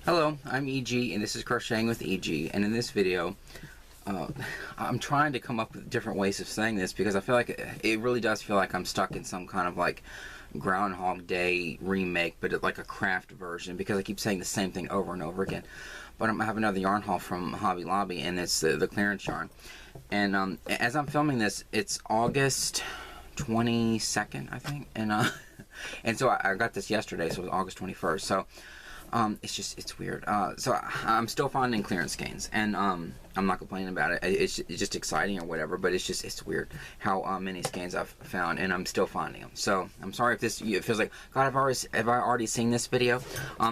Hello, I'm EG, and this is Crocheting with EG, and in this video, I'm trying to come up with different ways of saying this because I feel like it really does feel like I'm stuck in some kind of like Groundhog Day remake, but like a craft version, because I keep saying the same thing over and over again. But I have another yarn haul from Hobby Lobby, and it's the clearance yarn. And as I'm filming this, it's August 22nd, I think, and and so I got this yesterday, so it was August 21st. So it's weird. So I'm still finding clearance skeins, and I'm not complaining about it. It's just exciting or whatever, but it's weird how many skeins I've found, and I'm still finding them. So I'm sorry if it feels like, God, have I already seen this video?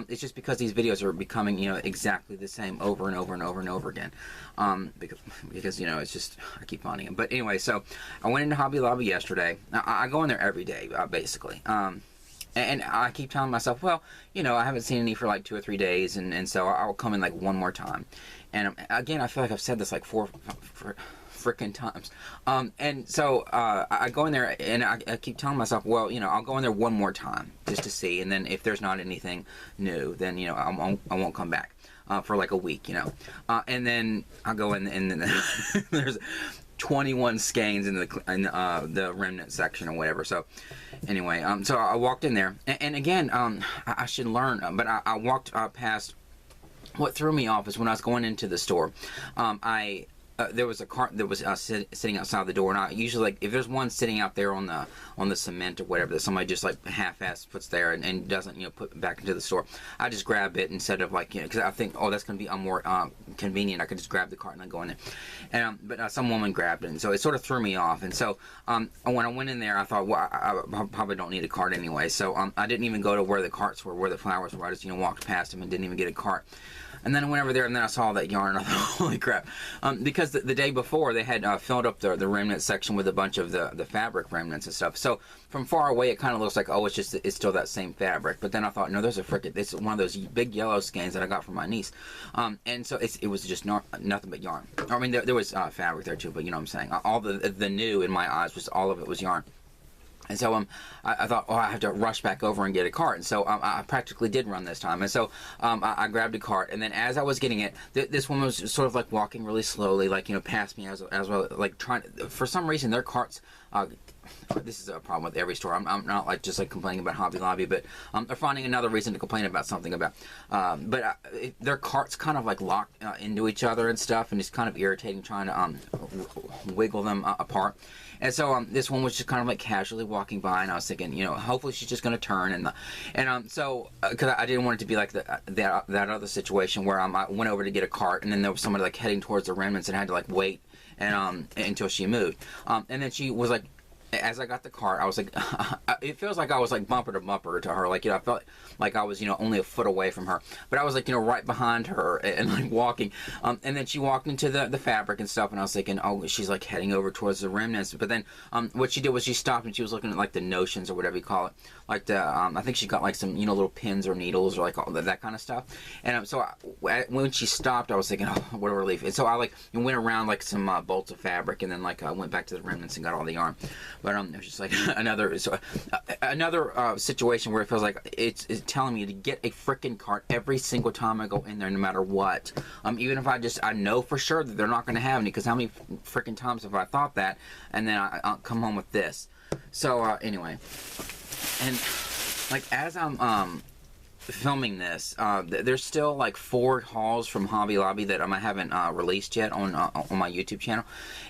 It's just because these videos are becoming, exactly the same over and over and over and over again. Because it's just, I keep finding them. But anyway, so I went into Hobby Lobby yesterday. I go in there every day, basically. And I keep telling myself, well, I haven't seen any for like 2 or 3 days, and so I'll come in like one more time. And again, I feel like I've said this like four freaking times. And so I go in there, and I keep telling myself, well, I'll go in there one more time just to see, and then if there's not anything new, then I won't come back for like a week, and then I'll go in, and then there's 21 skeins in the remnant section or whatever. So anyway, so I walked in there, and again, I should learn, but I walked past. What threw me off is when I was going into the store, there was a cart that was sitting outside the door, and I usually, like, if there's one sitting out there on the cement or whatever that somebody just like half-ass puts there and doesn't put back into the store, I just grab it instead of like because I think, oh, that's going to be more convenient. I could just grab the cart and then go in there, and but some woman grabbed it, and so it sort of threw me off. And so when I went in there, I thought, well, I probably don't need a cart anyway, so I didn't even go to where the carts were, where the flowers were. I just walked past them and didn't even get a cart. And then I went over there, and then I saw that yarn, and I thought, holy crap. Because the day before, they had filled up the remnant section with a bunch of the fabric remnants and stuff. So from far away, it kind of looks like, oh, it's still that same fabric. But then I thought, no, it's one of those big yellow skeins that I got from my niece. And so it was just nothing but yarn. I mean, there was fabric there too, but you know what I'm saying. All the new in my eyes was all of it was yarn. And so I thought, oh, I have to rush back over and get a cart. And so I practically did run this time. And so I grabbed a cart. And then as I was getting it, this woman was sort of like walking really slowly, like, past me as well, like trying to, for some reason, their carts, this is a problem with every store. I'm not like just like complaining about Hobby Lobby, but they're finding another reason to complain about something about. But their carts kind of like lock into each other and stuff, and it's kind of irritating trying to wiggle them apart. And so this one was just kind of like casually walking by, and I was thinking, hopefully she's just going to turn. And so because I didn't want it to be like that other situation where I went over to get a cart, and then there was somebody like heading towards the remnants, and I had to like wait and until she moved. And then she was like, as I got the cart, I was like, it feels like I was like bumper to bumper to her. Like, I felt like I was, only a foot away from her. But I was like, right behind her and like walking. And then she walked into the fabric and stuff, and I was thinking, oh, she's like heading over towards the remnants. But then what she did was she stopped, and she was looking at like the notions or whatever you call it. Like I think she got like some, little pins or needles or like all that kind of stuff. And so when she stopped, I was thinking, oh, what a relief. And so I like went around like some bolts of fabric, and then like I went back to the remnants and got all the yarn. But it was just like another situation where it feels like it's telling me to get a freaking cart every single time I go in there, no matter what. Even if I know for sure that they're not going to have any, because how many freaking times have I thought that, and then I'll come home with this. So anyway, and like as I'm filming this, there's still like 4 hauls from Hobby Lobby that I haven't released yet on my YouTube channel,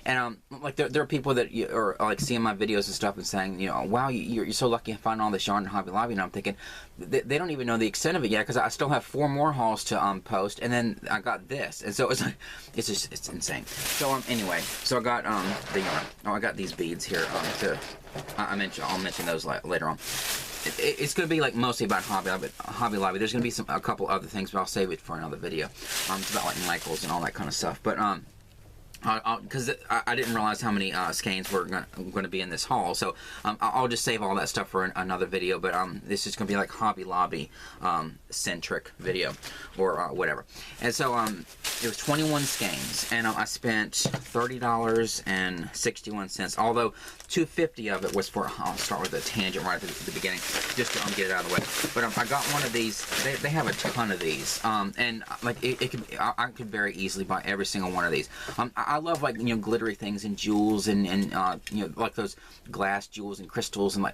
and like there are people that are like seeing my videos and stuff and saying, wow, you're so lucky to find all this yarn in Hobby Lobby. And I'm thinking they don't even know the extent of it yet, because I still have 4 more hauls to post, and then I got this, and so it's like it's insane. So anyway, so I got the yarn. Oh, I got these beads here. I'll mention those later on. It's going to be like mostly about Hobby Lobby. There's going to be a couple other things, but I'll save it for another video. It's about like Michaels and all that kind of stuff. But because I didn't realize how many skeins were going to be in this haul, so I'll just save all that stuff for another video. But this is going to be like Hobby Lobby centric video or whatever. And so it was 21 skeins, and I spent $30.61. Although $2.50 of it was for, I'll start with a tangent right at the beginning, just to get it out of the way. But I got one of these. They have a ton of these, and like I could very easily buy every single one of these. I love, like, you know, glittery things and jewels and you know, like those glass jewels and crystals, and like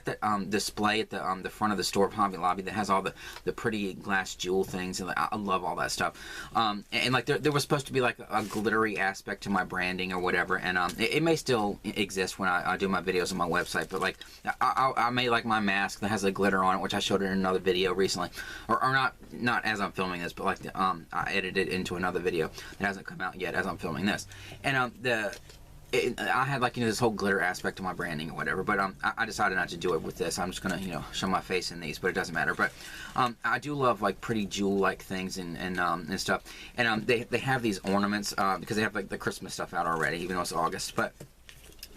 that display at the front of the store of Hobby Lobby that has all the pretty glass jewel things, and like, I love all that stuff. And like there was supposed to be like a glittery aspect to my branding or whatever, and it may still exist when I do my videos on my website, but like I made like my mask that has a glitter on it, which I showed in another video recently, or not as I'm filming this, but like I edited it into another video that hasn't come out yet as I'm filming this, and I had, like, you know, this whole glitter aspect to my branding or whatever, but I decided not to do it with this. I'm just gonna, you know, show my face in these, but it doesn't matter. But I do love, like, pretty jewel-like things and stuff. And they have these ornaments because they have, like, the Christmas stuff out already, even though it's August. But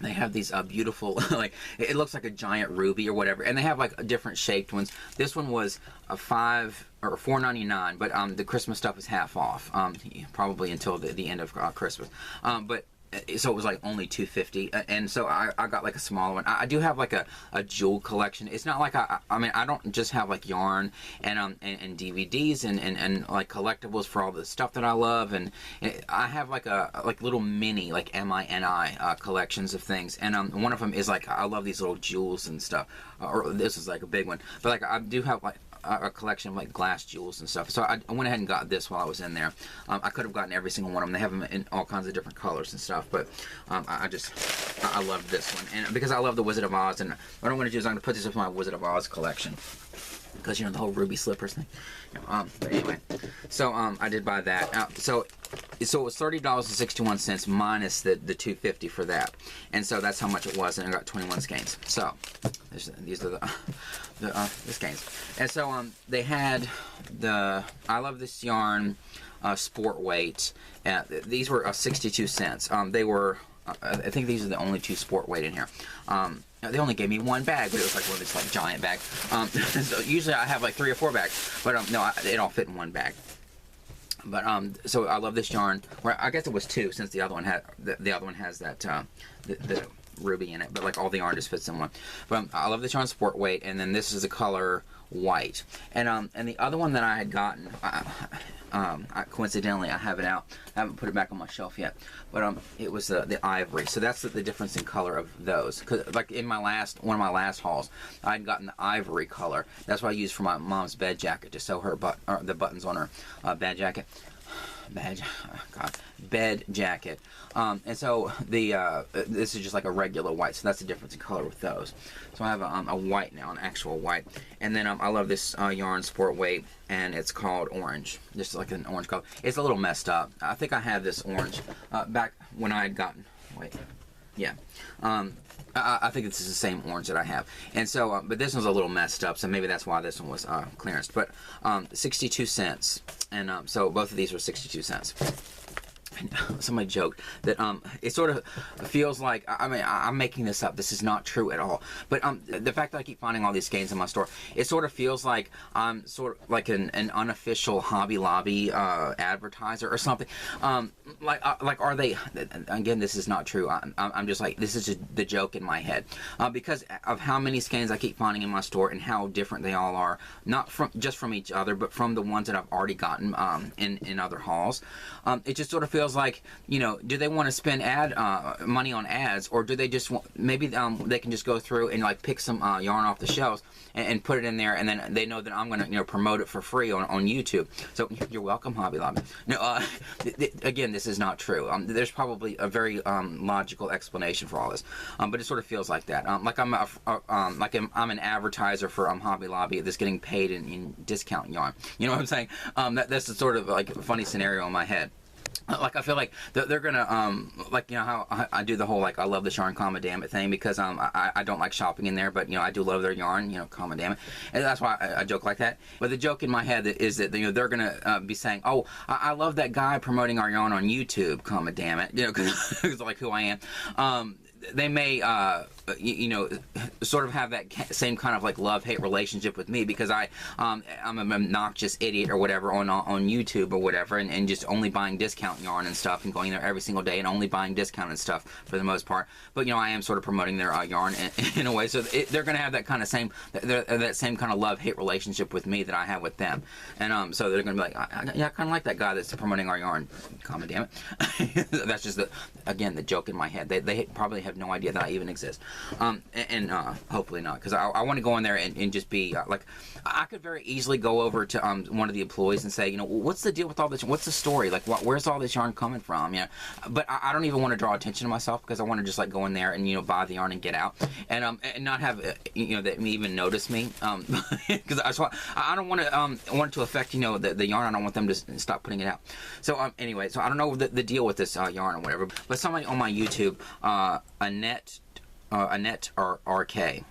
they have these beautiful, like, it looks like a giant ruby or whatever, and they have, like, different shaped ones. This one was a $4.99, but the Christmas stuff is half off, probably until the end of Christmas. But so it was like only $2.50, and so I got like a smaller one. I do have like a jewel collection. It's not like I mean, I don't just have like yarn and DVDs and like collectibles for all the stuff that I love, and I have like little mini, like MINI collections of things, and one of them is like, I love these little jewels and stuff, or this is like a big one, but like I do have like a collection of like glass jewels and stuff. So I went ahead and got this while I was in there. I could have gotten every single one of them. They have them in all kinds of different colors and stuff, but I love this one, and because I love the Wizard of Oz, and what I'm going to do is I'm going to put this with my Wizard of Oz collection, because, you know, the whole ruby slippers thing. But anyway, so I did buy that. So it was $30.61 minus the $2.50 for that, and so that's how much it was, and I got 21 skeins. So these are the skeins, and so they had the I Love This Yarn sport weight. These were 62 cents. They were I think these are the only 2 sport weight in here. They only gave me 1 bag, but it was like one of these like giant bags. So usually I have like 3 or 4 bags, but no, it all fit in 1 bag. But so I Love This Yarn. Well, I guess it was 2, since the other one has that the ruby in it, but like all the yarn just fits in one. But I Love This Yarn sport weight, and then this is the color white, and the other one that I had gotten, coincidentally I have it out. I haven't put it back on my shelf yet, but it was the ivory. So that's the difference in color of those. Cause like in one of my last hauls, I'd gotten the ivory color. That's what I used for my mom's bed jacket to sew her the buttons on her bed jacket. Bed jacket. And so this is just like a regular white, so that's the difference in color with those. So I have a white now, an actual white, and then I love this yarn sport weight, and it's called orange, just like an orange color. It's a little messed up. I think I had this orange back when I had gotten, I think this is the same orange that I have, and so but this one's a little messed up, so maybe that's why this one was clearanced. But 62 cents, and so both of these were 62 cents. Somebody joked that it sort of feels like, I mean, I'm making this up, this is not true at all, but the fact that I keep finding all these skeins in my store, it sort of feels like I'm sort of like an unofficial Hobby Lobby advertiser or something. Like are they, again, this is not true, I'm just like, this is just the joke in my head, because of how many skeins I keep finding in my store and how different they all are, not just from each other, but from the ones that I've already gotten in other hauls. It just sort of feels like, you know, do they want to spend money on ads, or do they just want, maybe they can just go through and like pick some yarn off the shelves and put it in there, and then they know that I'm going to, you know, promote it for free on YouTube. So you're welcome, Hobby Lobby. No, again, this is not true. There's probably a very logical explanation for all this, but it sort of feels like that. Like I'm an advertiser for Hobby Lobby that's getting paid in discount yarn. You know what I'm saying? That's the sort of like funny scenario in my head. Like I feel like they're gonna like, you know how I do the whole like I love this yarn, comma damn it thing, because I don't like shopping in there, but you know I do love their yarn, you know, comma damn it, and that's why I joke like that. But the joke in my head is that, you know, they're gonna be saying, oh, I love that guy promoting our yarn on YouTube, comma damn it, you know, because like who I am. They may you know, sort of have that same kind of like love-hate relationship with me, because I'm an obnoxious idiot or whatever on YouTube or whatever, and just only buying discount yarn and stuff, and going there every single day and only buying discounted stuff for the most part. But you know, I am sort of promoting their yarn in a way, so they're going to have that kind of that same kind of love-hate relationship with me that I have with them, and so they're going to be like, yeah, I kind of like that guy that's promoting our yarn. Comment, damn it. That's just again the joke in my head. They probably have no idea that I even exist, and hopefully not, because I want to go in there and just be like, I could very easily go over to one of the employees and say, you know, what's the deal with all this? What's the story? Like, where's all this yarn coming from? You know, but I don't even want to draw attention to myself, because I want to just like go in there and, you know, buy the yarn and get out, and not have you know, that even notice me, because I don't want to affect, you know, the yarn. I don't want them to stop putting it out. So anyway, so I don't know the deal with this yarn or whatever, but somebody on my YouTube, Annette or RK,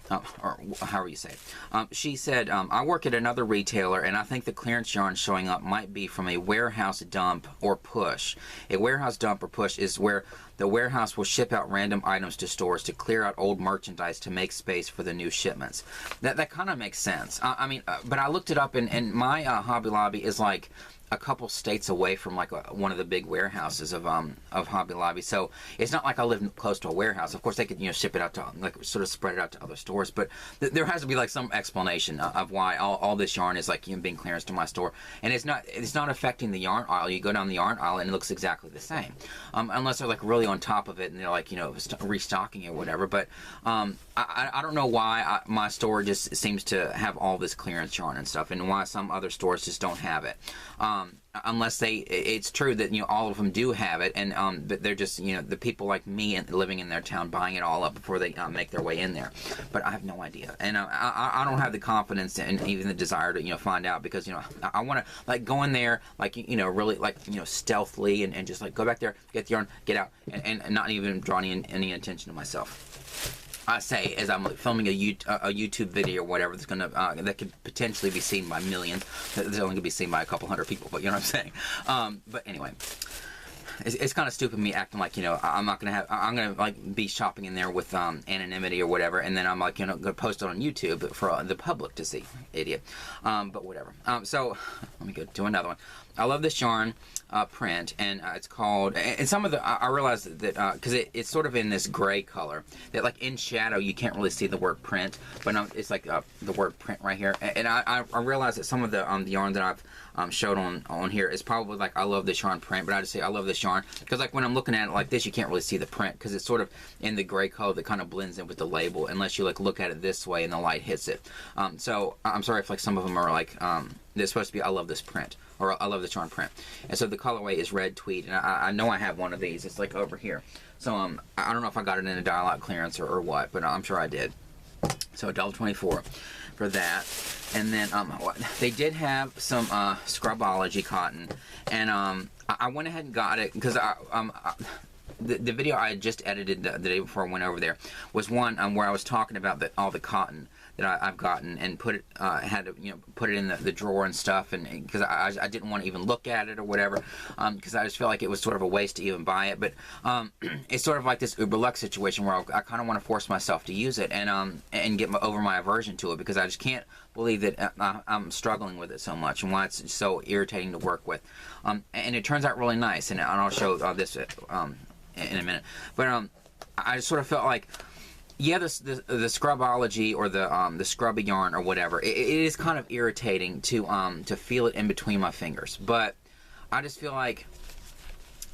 or however you say it. She said, I work at another retailer, and I think the clearance yarn showing up might be from a warehouse dump or push. A warehouse dump or push is where the warehouse will ship out random items to stores to clear out old merchandise to make space for the new shipments. That kind of makes sense. I mean, but I looked it up, and my Hobby Lobby is like a couple states away from like one of the big warehouses of Hobby Lobby, so it's not like I live close to a warehouse. Of course, they could, you know, ship it out to, like, sort of spread it out to other stores, but there has to be like some explanation of why all this yarn is like, you know, being clearance to my store, and it's not affecting the yarn aisle. You go down the yarn aisle and it looks exactly the same, unless they're like really on top of it and they're like, you know, restocking it or whatever. But I don't know why my store just seems to have all this clearance yarn and stuff, and why some other stores just don't have it. Unless it's true that, you know, all of them do have it, and but they're just, you know, the people like me and living in their town buying it all up before they make their way in there. But I have no idea, and I don't have the confidence and even the desire to, you know, find out, because, you know, I want to like go in there, like, you know, really like, you know, stealthily, and just like go back there, get the yarn, get out, and not even draw any attention to myself. I say, as I'm filming a YouTube video or whatever that's gonna that could potentially be seen by millions. It's only gonna be seen by a couple hundred people, but you know what I'm saying. But anyway, it's kind of stupid me acting like, you know, I'm gonna like be shopping in there with anonymity or whatever, and then I'm like, you know, gonna post it on YouTube for the public to see. Idiot. But whatever. So let me go to another one. I love this yarn print, and it's called, and some of the, I realized that, because it's sort of in this gray color, that like in shadow you can't really see the word print, but it's like the word print right here, and I realized that some of the yarn that I've showed on here is probably like, I love this yarn print, but I just say I love this yarn, because like when I'm looking at it like this, you can't really see the print, because it's sort of in the gray color that kind of blends in with the label, unless you like look at it this way and the light hits it. So I'm sorry if like some of them are like, they're supposed to be, I love this print, or I love this yarn print. And so the colorway is red tweed, and I know I have one of these. It's like over here. So I don't know if I got it in a dial-out clearance or what, but I'm sure I did. So $1.24 for that. And then they did have some Scrubology cotton, and I went ahead and got it because the video I had just edited the day before I went over there was one where I was talking about all the cotton that I've gotten, and put it had to, you know, put it in the drawer and stuff, and because I didn't want to even look at it or whatever, because I just felt like it was sort of a waste to even buy it. But it's sort of like this Uber Lux situation where I kind of want to force myself to use it, and get over my aversion to it, because I just can't believe that I'm struggling with it so much, and why it's so irritating to work with. And it turns out really nice, and I'll show this in a minute. But I just sort of felt like, yeah, the Scrubology or the scrubby yarn or whatever, it is kind of irritating to feel it in between my fingers. But I just feel like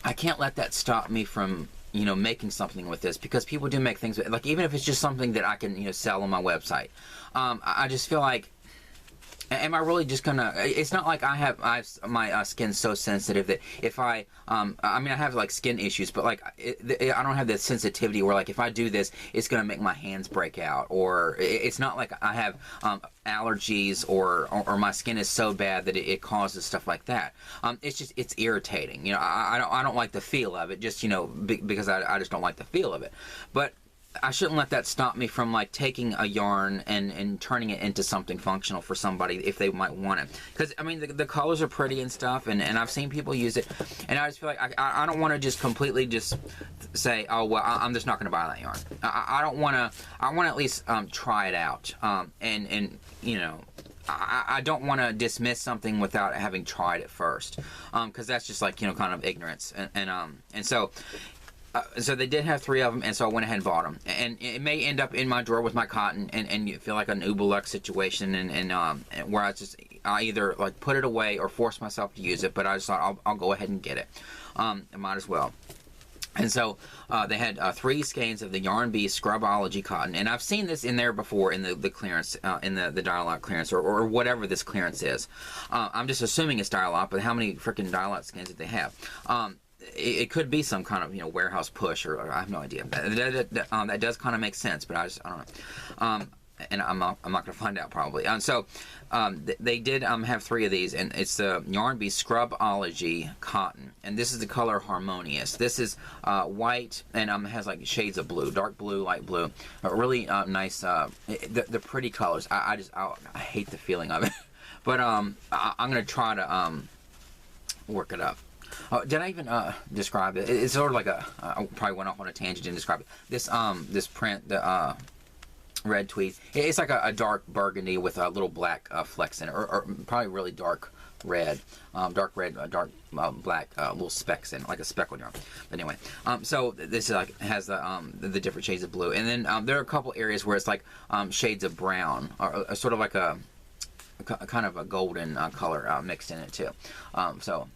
I can't let that stop me from, you know, making something with this, because people do make things with, like, even if it's just something that I can, you know, sell on my website. I just feel like, am I really just gonna, it's not like my skin's so sensitive that if I mean, I have like skin issues, but like I don't have that sensitivity where like if I do this, it's gonna make my hands break out, or it's not like I have allergies or my skin is so bad that it causes stuff like that. It's just, it's irritating. You know, I don't like the feel of it, just, you know, because I just don't like the feel of it. But I shouldn't let that stop me from like taking a yarn and turning it into something functional for somebody if they might want it. Because I mean the colors are pretty and stuff, and I've seen people use it, and I just feel like I don't want to just completely just say, oh well, I'm just not going to buy that yarn. I don't want to. I want to at least try it out, and you know. I don't want to dismiss something without having tried it first, because that's just like, you know, kind of ignorance, and so they did have 3 of them, and so I went ahead and bought them, and it may end up in my drawer with my cotton, and you feel like an Ubelux situation, and where I either like put it away or force myself to use it, but I just thought I'll go ahead and get it. I might as well. And so they had 3 skeins of the Yarn Bee Scrubology cotton, and I've seen this in there before in the clearance, in the Dial-Out clearance, or whatever this clearance is. I'm just assuming it's Dial-Out, but how many freaking Dial-Out skeins did they have? It could be some kind of, you know, warehouse push, or I have no idea. That does kind of make sense, but I don't know. And I'm not going to find out probably. So they did have 3 of these, and it's the Yarn Bee Scrubology cotton, and this is the color Harmonious. This is white, and has like shades of blue, dark blue, light blue, really nice. The pretty colors. I hate the feeling of it, but I'm going to try to work it up. Did I even describe it? It's sort of like I probably went off on a tangent and describe it. This print, the red tweed. It's like a dark burgundy with a little black flecks in it, or probably really dark red, dark black little specks in it, like a speckled yarn. But anyway, so this is like has the different shades of blue, and then there are a couple areas where it's like shades of brown, or sort of like a kind of a golden color mixed in it too. So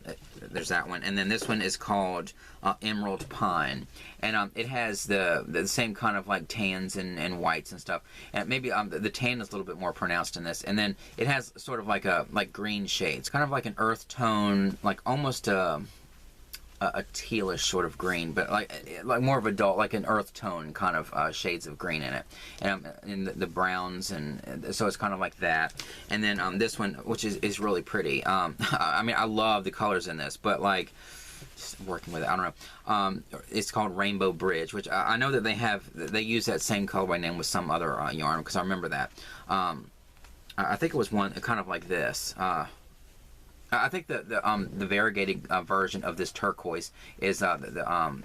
there's that one, and then this one is called Emerald Pine, and it has the same kind of like tans and whites and stuff, and maybe the tan is a little bit more pronounced in this, and then it has sort of like green shades, kind of like an earth tone, like almost a tealish sort of green, but like more of a dull, like an earth tone kind of shades of green in it, and in the browns, and so it's kind of like that. And then this one, which is really pretty. I mean, I love the colors in this, but like just working with it, I don't know. It's called Rainbow Bridge, which I know that they use that same colorway name with some other yarn, because I remember that. I think it was one kind of like this. I think the variegated version of this turquoise is the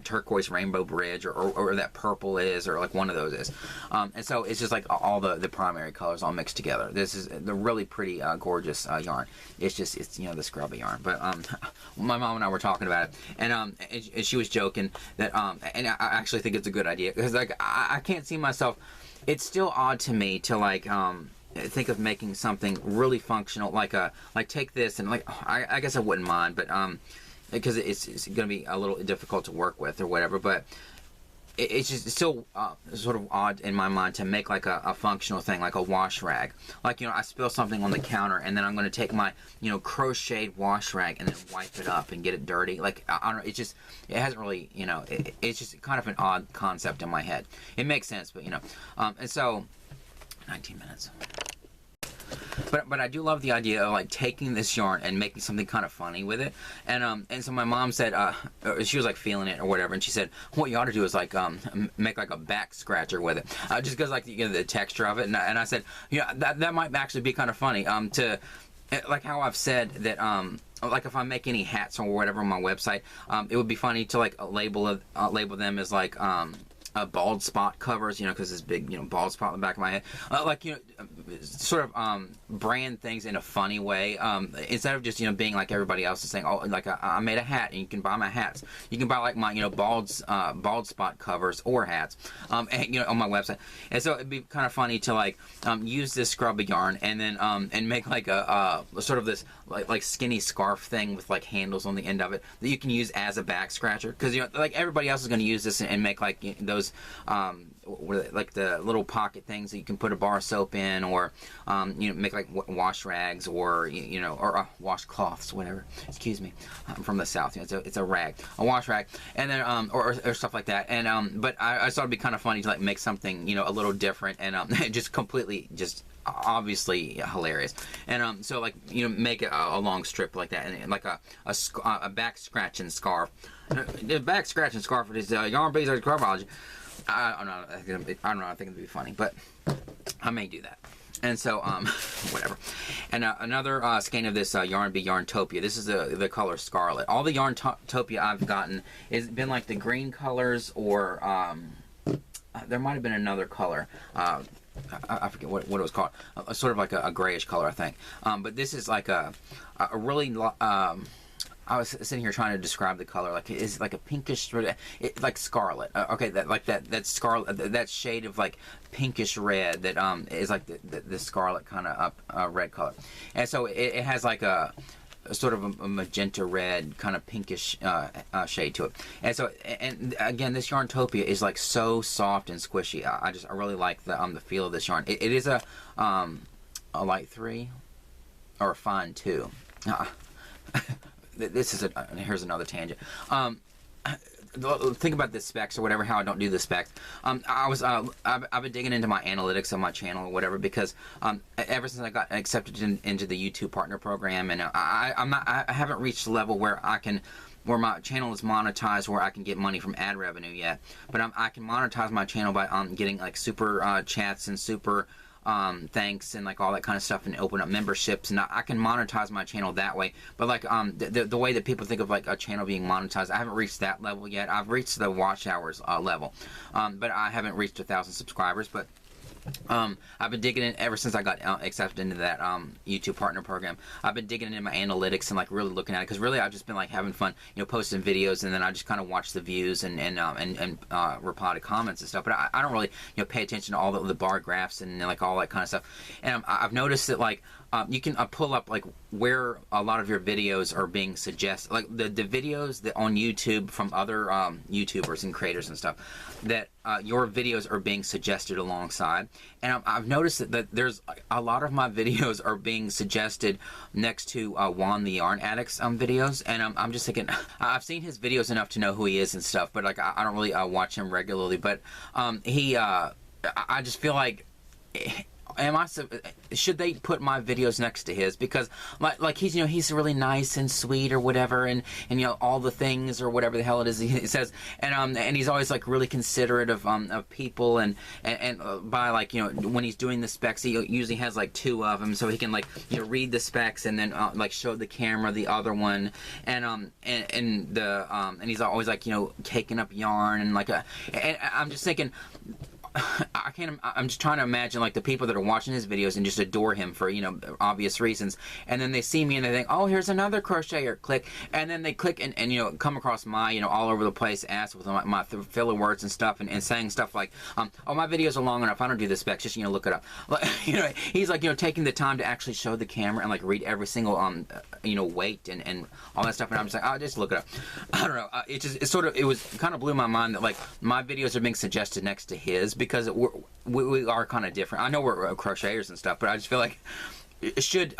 turquoise Rainbow Bridge, or that purple is, or like one of those is, and so it's just like all the primary colors all mixed together. This is the really pretty gorgeous yarn. It's you know, the scrubby yarn. But my mom and I were talking about it, and she was joking that and I actually think it's a good idea, because like I can't see myself. It's still odd to me to like think of making something really functional, like take this and like I guess I wouldn't mind, but because it's going to be a little difficult to work with or whatever, but it's just still sort of odd in my mind to make like a functional thing, like a wash rag. Like, you know, I spill something on the counter, and then I'm going to take my, you know, crocheted wash rag and then wipe it up and get it dirty. Like, I don't know, it hasn't really, you know, it's just kind of an odd concept in my head. It makes sense, but you know, and so 19 minutes. But I do love the idea of like taking this yarn and making something kind of funny with it, and so my mom said she was like feeling it or whatever, and she said what you ought to do is like make like a back scratcher with it, just because like, you know, the texture of it, and I said, you know, that might actually be kind of funny to like how I've said that like if I make any hats or whatever on my website, it would be funny to like label them as like bald spot covers, you know, because this big, you know, bald spot in the back of my head, like, you know, sort of brand things in a funny way, instead of just, you know, being like everybody else is saying, oh, like I made a hat and you can buy my hats. You can buy like my, you know, bald spot covers or hats, and, you know, on my website. And so it'd be kind of funny to like use this scrubby yarn and then and make like a sort of this like skinny scarf thing with like handles on the end of it that you can use as a back scratcher, because, you know, like everybody else is going to use this and make like, you know, those like the little pocket things that you can put a bar of soap in, or you know, make like wash rags, or you know, or washcloths, whatever. Excuse me, I'm from the South. You know, it's a rag, a wash rag, and then or stuff like that. And but I thought it'd be kind of funny to like make something, you know, a little different, and just completely just obviously hilarious. And so like, you know, make it a long strip like that, and like a back scratching scarf. The back scratching scarf is Yarn Bees Scrubology. I don't know. I don't know. I think it'd be funny, but I may do that. And so, whatever. And another skein of this yarn be Yarntopia. This is the color Scarlet. All the Yarntopia I've gotten has been like the green colors, or there might have been another color. I forget what it was called. Sort of like a grayish color, I think. But this is like a really... I was sitting here trying to describe the color. Like, it's like a pinkish, like scarlet. Okay, that scarlet, that shade of like pinkish red that is like the scarlet kind of red color. And so it has like a sort of a magenta red kind of pinkish shade to it. And so, and again, this Yarntopia is like so soft and squishy. I really like the feel of this yarn. It is a light 3 or a fine 2. This is here's another tangent. Think about the specs or whatever, how I don't do the specs. I've been digging into my analytics on my channel or whatever, because ever since I got accepted into the YouTube partner program, and I haven't reached the level where where my channel is monetized, where I can get money from ad revenue yet. But I can monetize my channel by getting like super chats and super thanks and like all that kind of stuff, and open up memberships, and I can monetize my channel that way. But like the way that people think of like a channel being monetized, I haven't reached that level yet. I've reached the watch hours level, but I haven't reached 1,000 subscribers. But I've been digging in ever since I got accepted into that YouTube partner program. I've been digging into my analytics and like really looking at it, because really I've just been like having fun, you know, posting videos, and then I just kind of watch the views and reply to comments and stuff. But I don't really, you know, pay attention to all the bar graphs and like all that kind of stuff. And I've noticed that like you can pull up like where a lot of your videos are being suggested, like the videos that on YouTube from other YouTubers and creators and stuff, that your videos are being suggested alongside. And I've noticed that there's a lot of my videos are being suggested next to Juan the Yarn Addict's videos. And I'm just thinking, I've seen his videos enough to know who he is and stuff, but like I don't really watch him regularly. But I just feel like, should they put my videos next to his? Because like he's, you know, he's really nice and sweet or whatever, and you know, all the things or whatever the hell it is he says, and he's always like really considerate of people, and by like, you know, when he's doing the specs, he usually has like 2 of them, so he can like, you know, read the specs and then like show the camera the other one, and he's always like, you know, caking up yarn and like and I'm just thinking, I'm just trying to imagine like the people that are watching his videos and just adore him for, you know, obvious reasons, and then they see me and they think, oh, here's another crocheter, click, and then they click and you know, come across my, you know, all over the place ass with my filler words and stuff, and saying stuff like, oh, my videos are long enough, I don't do the specs, just, you know, look it up. Like, you know, he's like, you know, taking the time to actually show the camera and like read every single you know, weight and all that stuff, and I'm just like, oh, just look it up. I don't know. It was kind of blew my mind that like my videos are being suggested next to his, because we are kind of different. I know we're crocheters and stuff, but I just feel like it should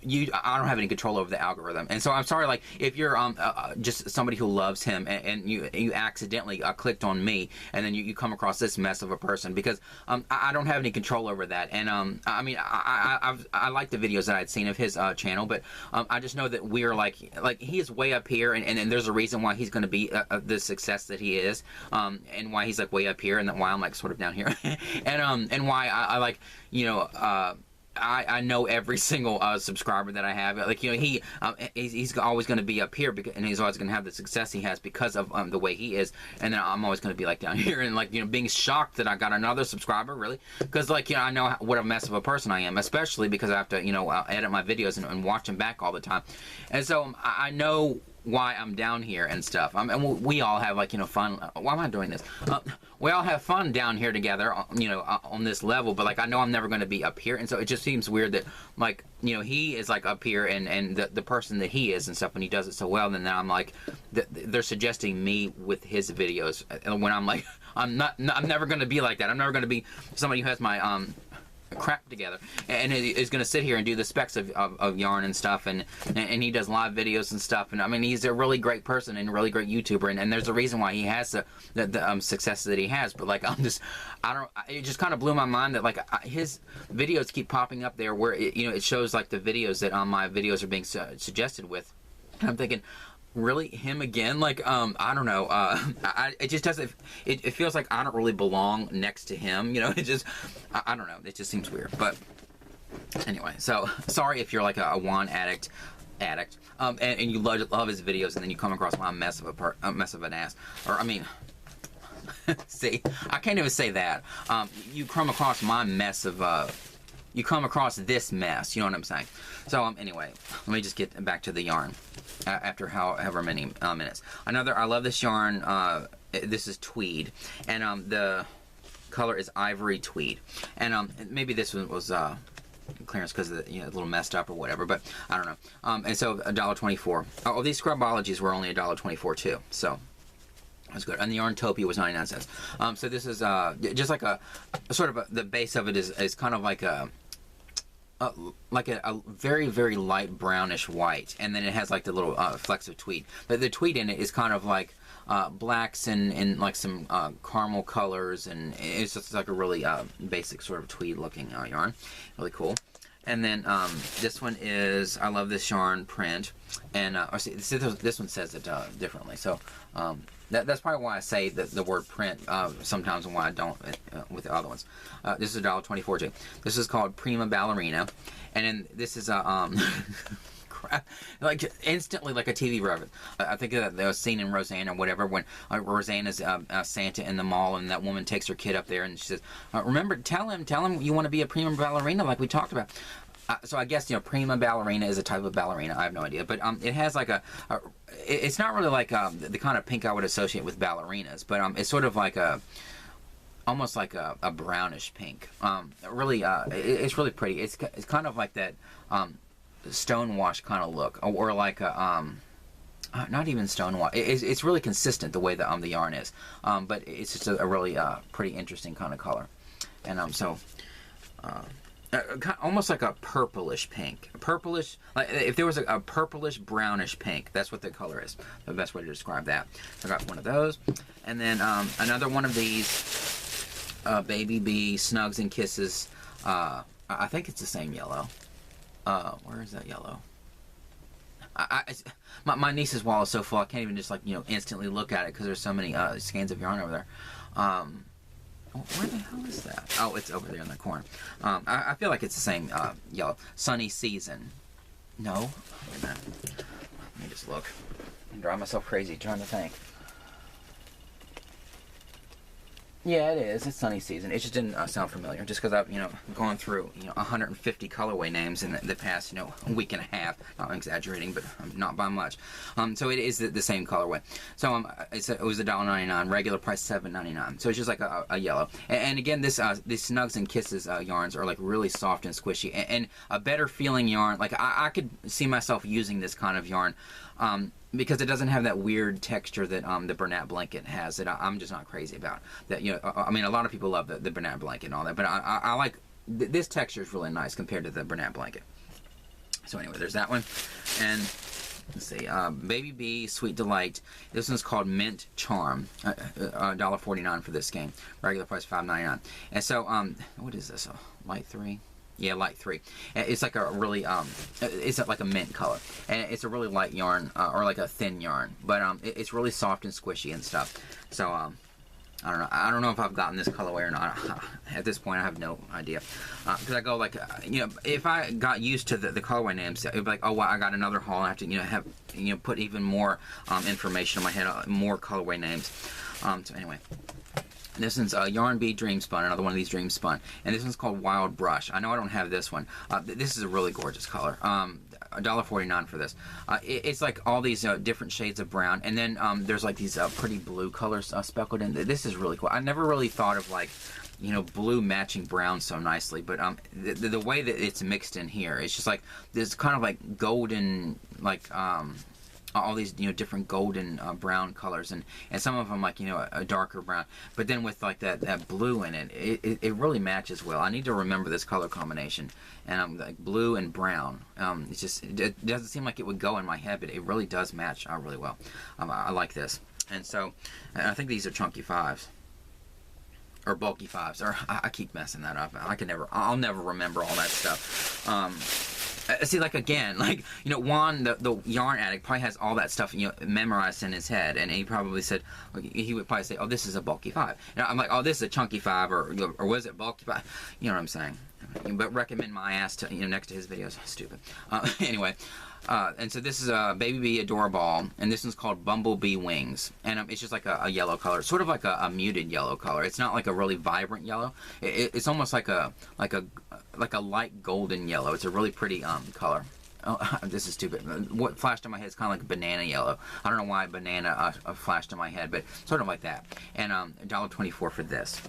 I don't have any control over the algorithm. And so I'm sorry, like if you're just somebody who loves him, and you accidentally clicked on me, and then you come across this mess of a person, because I don't have any control over that. And I mean, I like the videos that I'd seen of his channel, but I just know that we're like he is way up here, and there's a reason why he's going to be the success that he is, and why he's like way up here, and why I'm like sort of down here, and why I like, you know, I know every single subscriber that I have. Like, you know, he's always going to be up here, and he's always going to have the success he has because of the way he is. And then I'm always going to be like down here, and like, you know, being shocked that I got another subscriber, really, because like, you know, I know what a mess of a person I am, especially because I have to, you know, edit my videos and watch them back all the time. And so I know why I'm down here and stuff. And we all have, like, you know, fun. Why am I doing this? We all have fun down here together, you know, on this level, but like I know I'm never going to be up here, and so it just seems weird that, like, you know, he is like up here, and the person that he is and stuff, and he does it so well, then now I'm like, they're suggesting me with his videos, when I'm like, I'm never going to be like that. I'm never going to be somebody who has my crap together and is going to sit here and do the specs of yarn and stuff, and he does live videos and stuff, and I mean, he's a really great person and a really great YouTuber, and there's a reason why he has the success that he has. But like, it just kind of blew my mind that like his videos keep popping up there, where it, you know, it shows like the videos that my videos are being suggested with, and I'm thinking, Really, him again? Like, I don't know. It just doesn't. It feels like I don't really belong next to him. You know, it just. I don't know. It just seems weird. But anyway, so sorry if you're like a wand addict, and you love his videos, and then you come across my mess of an ass, or I mean. See, I can't even say that. You come across my mess of. You come across this mess. You know what I'm saying? So anyway, let me just get back to the yarn. After however many minutes. I love this yarn. This is tweed, and the color is ivory tweed, and maybe this one was clearance because a little messed up or whatever, but I don't know. And so $1.24. Oh, these Scrubologies were only $1.24 too, so that's good. And the Yarntopia was 99 cents. So this is just like a sort of the base of it is kind of like a very, very light brownish white, and then it has like the little flecks of tweed. But the tweed in it is kind of like blacks and like some caramel colors, and it's just like a really basic sort of tweed looking yarn. Really cool. And then this one is, I love this yarn print, and this one says it differently. So that's probably why I say the word print sometimes, and why I don't with the other ones. This is $1.24 too. This is called Prima Ballerina, and then this is a like instantly like a TV reference. I think that was seen in Roseanne or whatever, when Roseanne is Santa in the mall, and that woman takes her kid up there and she says, remember, tell him you want to be a prima ballerina like we talked about. So I guess, prima ballerina is a type of ballerina. I have no idea, but it has like it's not really like the kind of pink I would associate with ballerinas, but it's sort of like almost like a brownish pink. Really, it's really pretty. It's kind of like that stonewash kind of look, or like a not even stonewash. It's really consistent the way that the yarn is, but it's just a really pretty interesting kind of color, and so. Almost like a purplish pink. Purplish, like if there was a purplish brownish pink, that's what the color is. The best way to describe that. I got one of those. And then another one of these Baby Bee Snugs and Kisses. I think it's the same yellow. Where is that yellow? My niece's wall is so full I can't even just instantly look at it because there's so many skeins of yarn over there. Where the hell is that? Oh, it's over there in the corner. I feel like it's the same yellow. Sunny Season. No? Wait a minute. Let me just look. I'm driving myself crazy trying to think. Yeah, it is. It's Sunny Season. It just didn't sound familiar, just because I've, gone through, 150 colorway names in the past, week and a half. Not exaggerating, but not by much. So it is the same colorway. So it was $1.99, regular price $7.99. So it's just like a yellow. And again, these Snugs and Kisses yarns are like really soft and squishy, and a better feeling yarn. Like I could see myself using this kind of yarn. Because it doesn't have that weird texture that the Bernat blanket has, that I'm just not crazy about. That I mean, a lot of people love the Bernat blanket and all that, but I like this texture is really nice compared to the Bernat blanket. So anyway, there's that one, and let's see, Baby Bee Sweet Delight. This one's called Mint Charm. $1.49 for this game. Regular price $5.99. And so what is this? Light 3. Yeah, light 3. It's like a really it's like a mint color, and it's a really light yarn, or like a thin yarn, but it's really soft and squishy and stuff. So I don't know. I don't know if I've gotten this colorway or not. At this point, I have no idea, because I go like if I got used to the colorway names, it would be like, oh well, I got another haul. I have to have put even more information in my head, more colorway names. So anyway. This one's Yarn Bee Dream Spun, another one of these Dream Spun. And this one's called Wild Brush. I know I don't have this one. This is a really gorgeous color. $1.49 for this. It's like all these different shades of brown. And then there's like these pretty blue colors speckled in. This is really cool. I never really thought of like, blue matching brown so nicely. But the way that it's mixed in here, it's just like this kind of like golden, like... all these different golden brown colors, and some of them like a darker brown, but then with like that blue in it, it really matches well. I need to remember this color combination, and like blue and brown. It doesn't seem like it would go in my head, but it really does match really well. I like this, and so I think these are chunky 5s. Or bulky 5s, or I keep messing that up. I'll never remember all that stuff. See, like, again, like, you know, Juan, the yarn addict, probably has all that stuff, you know, memorized in his head, and he probably said, he would probably say, oh, this is a bulky 5. And I'm like, oh, this is a chunky 5, or was it bulky 5? You know what I'm saying? But recommend my ass to, you know, next to his videos. Stupid. Anyway, and so this is a Baby Bee Adorable, and this one's called Bumblebee Wings, and it's just like a yellow color, sort of like a muted yellow color. It's not like a really vibrant yellow. It's almost like a light golden yellow. It's a really pretty color. Oh, this is stupid. What flashed in my head is kind of like banana yellow. I don't know why banana flashed in my head, but sort of like that. And $1.24 for this.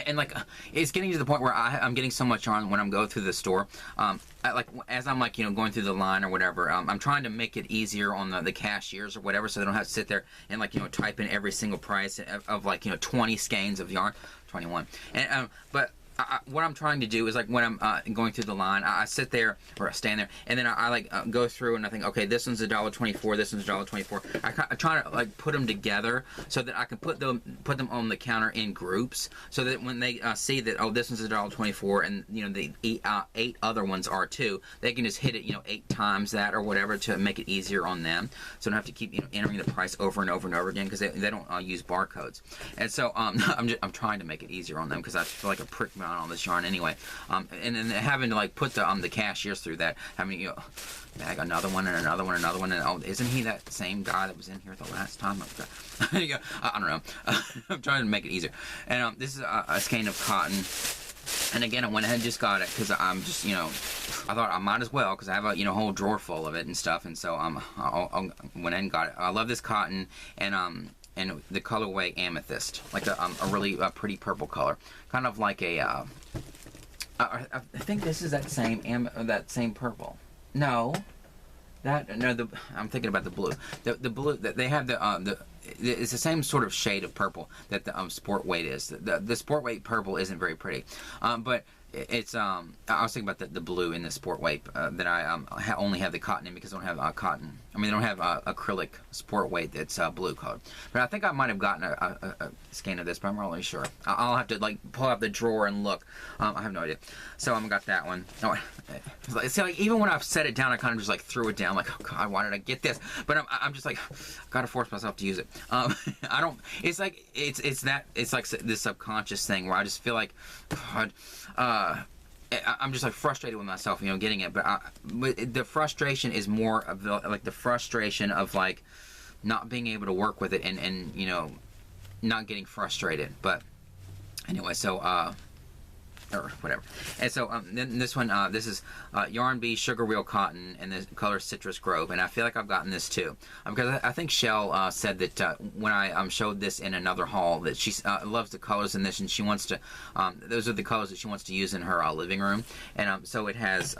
And like, it's getting to the point where I'm getting so much yarn when I'm going through the store. As I'm like, you know, going through the line or whatever, I'm trying to make it easier on the cashiers or whatever, so they don't have to sit there and, like, you know, type in every single price of like, you know, 20 skeins of yarn, 21. And but what I'm trying to do is, like, when I'm going through the line, I sit there, or I stand there, and then I like go through and I think, okay, this one's $1.24, this one's $1.24. I try to, like, put them together so that I can put them on the counter in groups, so that when they see that, oh, this one's $1.24, and, you know, the 8 other ones are too, they can just hit it, you know, 8 times that or whatever to make it easier on them, so I don't have to keep, you know, entering the price over and over and over again, because they don't use barcodes. And so I'm trying to make it easier on them, because I feel like a prick on this yarn anyway, and then having to, like, put the cashiers through that, having, you know, bag another one and another one, another one, and oh, isn't he that same guy that was in here the last time? I don't know. I'm trying to make it easier. And this is a skein of cotton, and again, I went ahead and just got it because I'm just, you know, I thought I might as well, because I have a, you know, whole drawer full of it and stuff, and so I went ahead and got it. I love this cotton, and the colorway Amethyst, like a really pretty purple color, kind of like a I think this is that same purple. No, I'm thinking about the blue. The blue that they have it's the same sort of shade of purple that the sport weight is. The sport weight purple isn't very pretty, but it's I was thinking about the blue in the sport weight that I only have the cotton in, because I don't have cotton. I mean, they don't have acrylic sport weight that's blue colored. But I think I might have gotten a skein of this, but I'm not really sure. I'll have to, like, pull out the drawer and look. I have no idea. So I got that one. Oh, see, like, even when I've set it down, I kind of just, like, threw it down. Like, oh God, why did I get this? But I'm just like, gotta force myself to use it. I don't. It's like it's like this subconscious thing where I just feel like, God. I'm just, like, frustrated with myself, you know, getting it, but the frustration is more of the frustration of, like, not being able to work with it, and you know, not getting frustrated. But anyway, so or whatever. And so then this one, this is Yarn Bee Sugar Real Cotton, and the color Citrus Grove, and I feel like I've gotten this too, because I think Shell said that when I showed this in another haul, that she loves the colors in this, and she wants to those are the colors that she wants to use in her living room. And so it has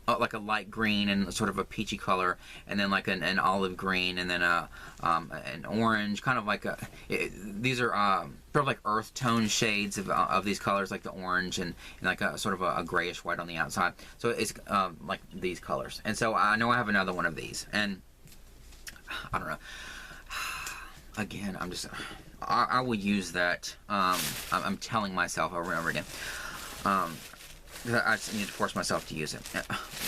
like a light green and sort of a peachy color, and then like an olive green, and then an orange, kind of like these are sort of like earth tone shades of these colors, like the orange and like a sort of a grayish white on the outside. So it's like these colors. And so I know I have another one of these, and I don't know. Again, I will use that. I'm telling myself over and over again. I just need to force myself to use it.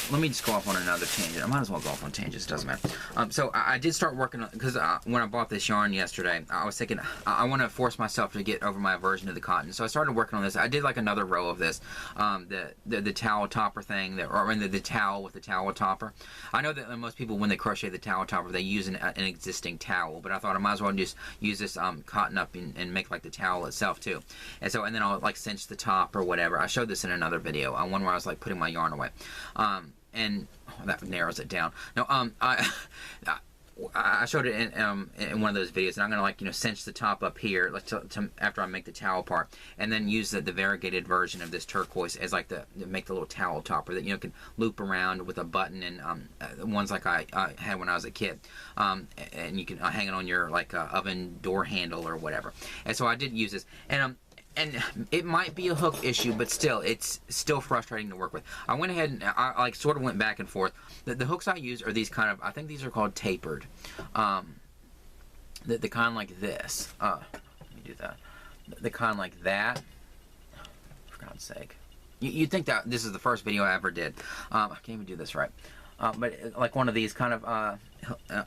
Let me just go off on another tangent. I might as well go off on tangents. It doesn't matter. So I did start working on, because when I bought this yarn yesterday, I was thinking I want to force myself to get over my aversion to the cotton. So I started working on this. I did like another row of this, the towel topper thing, or the towel with the towel topper. I know that most people, when they crochet the towel topper, they use an existing towel, but I thought I might as well just use this cotton up and make like the towel itself too. And then I'll like cinch the top or whatever. I showed this in another video. One where I was like putting my yarn away, and that narrows it down. No, I showed it in one of those videos, and I'm gonna, like, you know, cinch the top up here, like after I make the towel part, and then use the variegated version of this turquoise as like to make the little towel topper that, you know, can loop around with a button, and ones like I had when I was a kid, and you can hang it on your like oven door handle or whatever. And so I did use this, and it might be a hook issue, but still, it's still frustrating to work with. I went ahead and I like sort of went back and forth. The hooks I use are these kind of, I think these are called tapered. The kind like this. Let me do that. The kind like that. For God's sake. you'd think that this is the first video I ever did. I can't even do this right. But like one of these kind of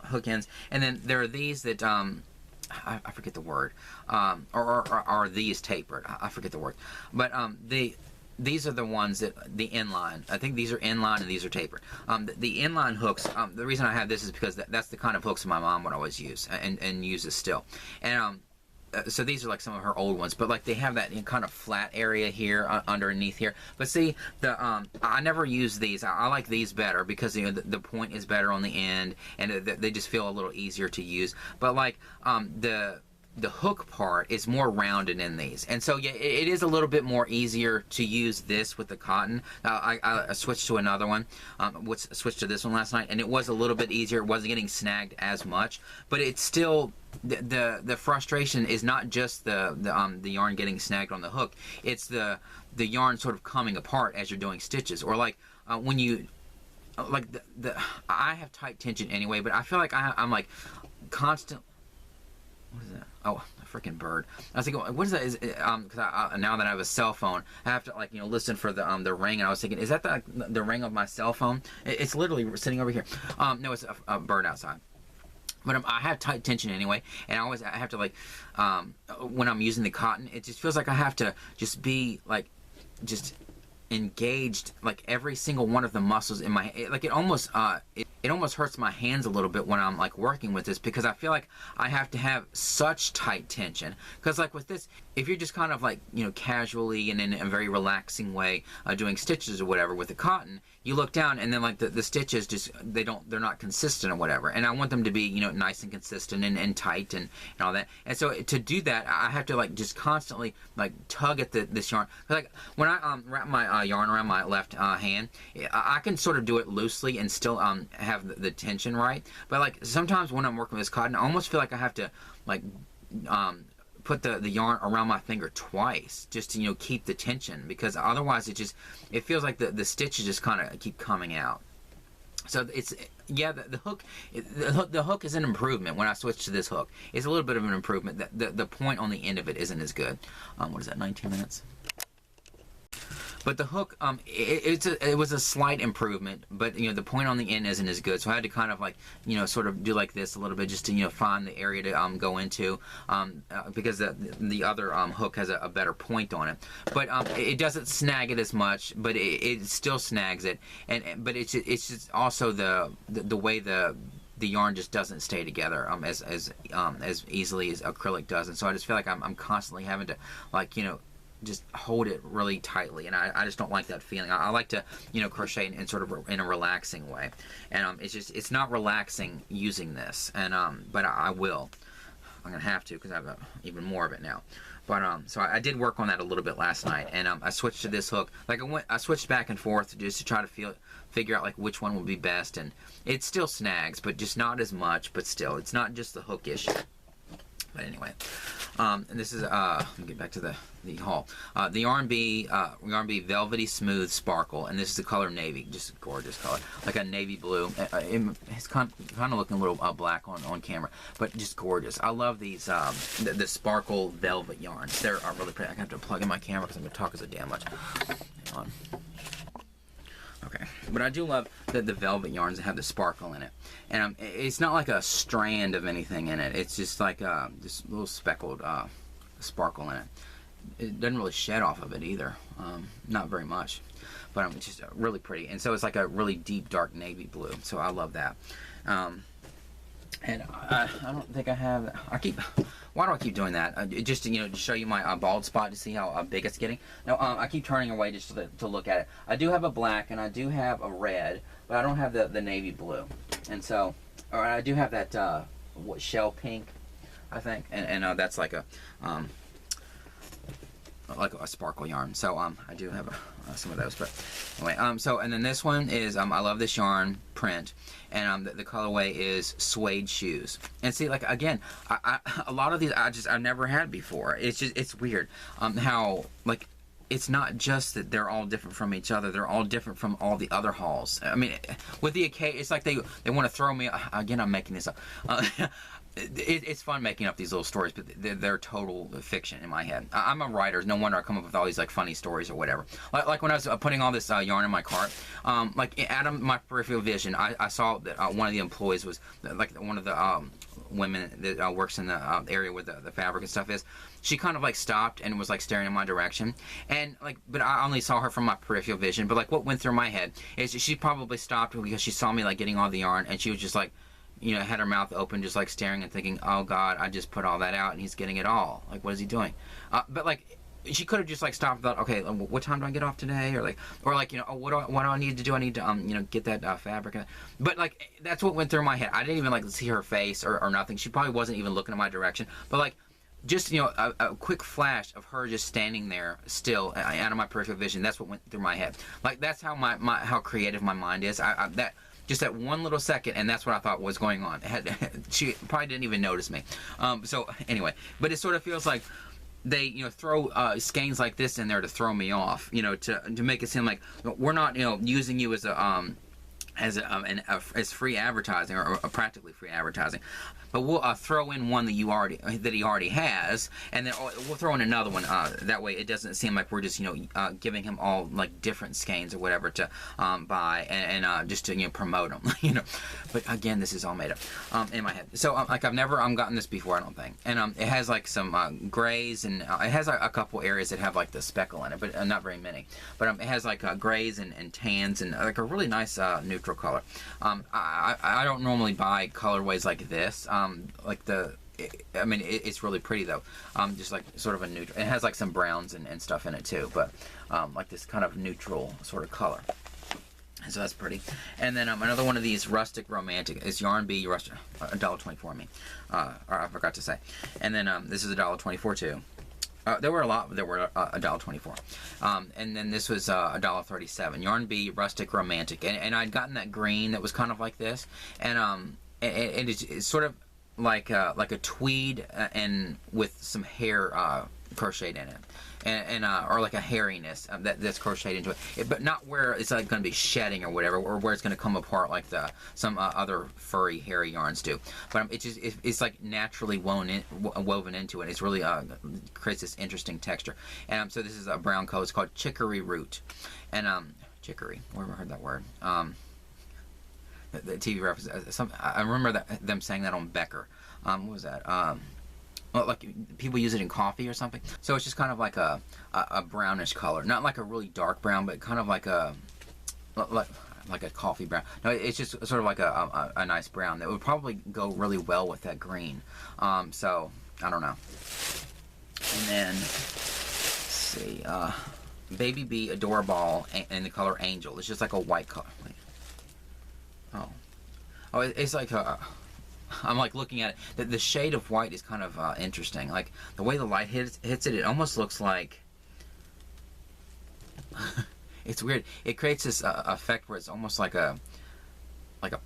hook ends, and then there are these that I forget the word, or are these tapered? I forget the word, but these are the ones that the inline. I think these are inline and these are tapered. The inline hooks. The reason I have this is because that's the kind of hooks my mom would always use and uses still, and so these are like some of her old ones, but like they have that kind of flat area here underneath here. But see, I never use these. I like these better because the point is better on the end, and they just feel a little easier to use. But like the hook part is more rounded in these, and so yeah, it is a little bit more easier to use this with the cotton. I switched to another one, switched to this one last night, and it was a little bit easier. It wasn't getting snagged as much, but it's still the frustration is not just the yarn getting snagged on the hook. It's the yarn sort of coming apart as you're doing stitches, or like when you like I have tight tension anyway, but I feel like I'm like constant. What is that? Oh, a freaking bird. I was thinking, what is that? Is because now that I have a cell phone, I have to like listen for the ring. And I was thinking, is that the ring of my cell phone? It's literally sitting over here. No, it's a bird outside. But I have tight tension anyway, and I have to like when I'm using the cotton, it just feels like I have to just be like just engaged, like every single one of the muscles in my like it almost hurts my hands a little bit when I'm like working with this, because I feel like I have to have such tight tension. Because like with this, if you're just kind of like casually and in a very relaxing way doing stitches or whatever with the cotton, you look down and then like the stitches just they're not consistent or whatever, and I want them to be nice and consistent and tight and all that. And so to do that, I have to like just constantly like tug at this yarn. Like when I wrap my yarn around my left hand, I can sort of do it loosely and still have the tension right. But like sometimes when I'm working with this cotton, I almost feel like I have to like put the yarn around my finger twice just to keep the tension, because otherwise it feels like the stitches just kind of keep coming out. So it's the hook is an improvement. When I switch to this hook, it's a little bit of an improvement. The point on the end of it isn't as good. What is that, 19 minutes? But the hook, it was a slight improvement, but the point on the end isn't as good. So I had to kind of like sort of do like this a little bit just to find the area to go into, because the other hook has a better point on it. But it doesn't snag it as much, but it still snags it. But it's just also the way the yarn just doesn't stay together as easily as acrylic does. And so I just feel like I'm constantly having to like just hold it really tightly, and I just don't like that feeling. I like to crochet in sort of in a relaxing way, and it's not relaxing using this, and but I'm gonna have to, because I have even more of it now. But so I did work on that a little bit last night, and I switched to this hook. Like I switched back and forth just to try to figure out like which one would be best, and it still snags, but just not as much. But still, it's not just the hook issue. But anyway, and this is let me get back to the haul. The R&B Velvety Smooth Sparkle, and this is the color navy, just a gorgeous color, like a navy blue. It's kind of looking a little black on camera, but just gorgeous. I love these the sparkle velvet yarns. They're really pretty. I have to plug in my camera because I'm gonna talk as a damn much. Hang on. Okay, but I do love the velvet yarns that have the sparkle in it, and it's not like a strand of anything in it. It's just like this little speckled sparkle in it. It doesn't really shed off of it either, not very much, but it's just really pretty. And so it's like a really deep dark navy blue. So I love that. And I don't think I have. Why do I keep doing that? Just to to show you my bald spot, to see how big it's getting. No, I keep turning away just to look at it. I do have a black and I do have a red, but I don't have the navy blue. And so, or I do have that what, shell pink, I think, and that's like a sparkle yarn. So I do have some of those. But anyway, so and then this one is I love this yarn print, and the colorway is suede shoes. And see, like again, a lot of these I've never had before. It's weird how like it's not just that they're all different from each other. They're all different from all the other hauls. I mean, with the occasion, it's like they want to throw me again. I'm making this up. it's fun making up these little stories, but they're total fiction in my head. I'm a writer. No wonder I come up with all these like funny stories or whatever. Like when I was putting all this yarn in my cart, like out of my peripheral vision, I saw that one of the employees was like one of the women that works in the area where the fabric and stuff is. She kind of like stopped and was like staring in my direction, and like, but I only saw her from my peripheral vision. But like what went through my head is she probably stopped because she saw me like getting all the yarn, and she was just like, you know, had her mouth open, just like staring and thinking, oh God, I just put all that out and he's getting it all. Like, what is he doing? But like, she could have just like stopped and thought, okay, what time do I get off today? Or like, you know, oh, what do I need to do? I need to, you know, get that fabric. But like, that's what went through my head. I didn't even like see her face or nothing. She probably wasn't even looking in my direction. But like, just, you know, a quick flash of her just standing there still out of my peripheral vision. That's what went through my head. Like, that's how how creative my mind is. Just that one little second, and that's what I thought was going on. She probably didn't even notice me. So anyway, but it sort of feels like they, you know, throw skeins like this in there to throw me off, you know, to make it seem like we're not, you know, using you as as free advertising or practically free advertising, but we'll throw in one that he already has, and then we'll throw in another one. That way, it doesn't seem like we're just, you know, giving him all like different skeins or whatever to buy and just to, you know, promote them, you know. But again, this is all made up in my head. So like I've never gotten this before, I don't think. And it has like some grays, and it has a couple areas that have like the speckle in it, but not very many. But it has like grays and tans and like a really nice neutral color. I don't normally buy colorways like this. Like I mean, it's really pretty though. Just like sort of a neutral. It has like some browns and stuff in it too, but like this kind of neutral sort of color. And so that's pretty. And then another one of these rustic romantic is Yarn Bee rustic, $1.24. I mean, or I forgot to say. And then this is $1.24 too. There were a lot that were $1.24. And then this was $1.37. Yarn Bee Rustic Romantic. And I'd gotten that green that was kind of like this. And it's sort of like a tweed and with some hair crocheted in it. And or like a hairiness that's crocheted into it, but not where it's like going to be shedding or whatever, or where it's going to come apart like some other furry hairy yarns do. But it's like naturally woven into it. It's really creates this interesting texture. And so this is a brown color. It's called Chicory Root, and chicory. Where have I heard that word? The TV reference. I remember them saying that on Becker. What was that? Like people use it in coffee or something. So it's just kind of like a brownish color, not like a really dark brown, but kind of like a coffee brown. No, it's just sort of like a nice brown that would probably go really well with that green. So I don't know. And then let's see, Baby Bee Adorable in the color Angel. It's just like a white color. Oh, it's like a. I'm like looking at it. The shade of white is kind of interesting. Like the way the light hits it, it almost looks like. It's weird. It creates this effect where it's almost like a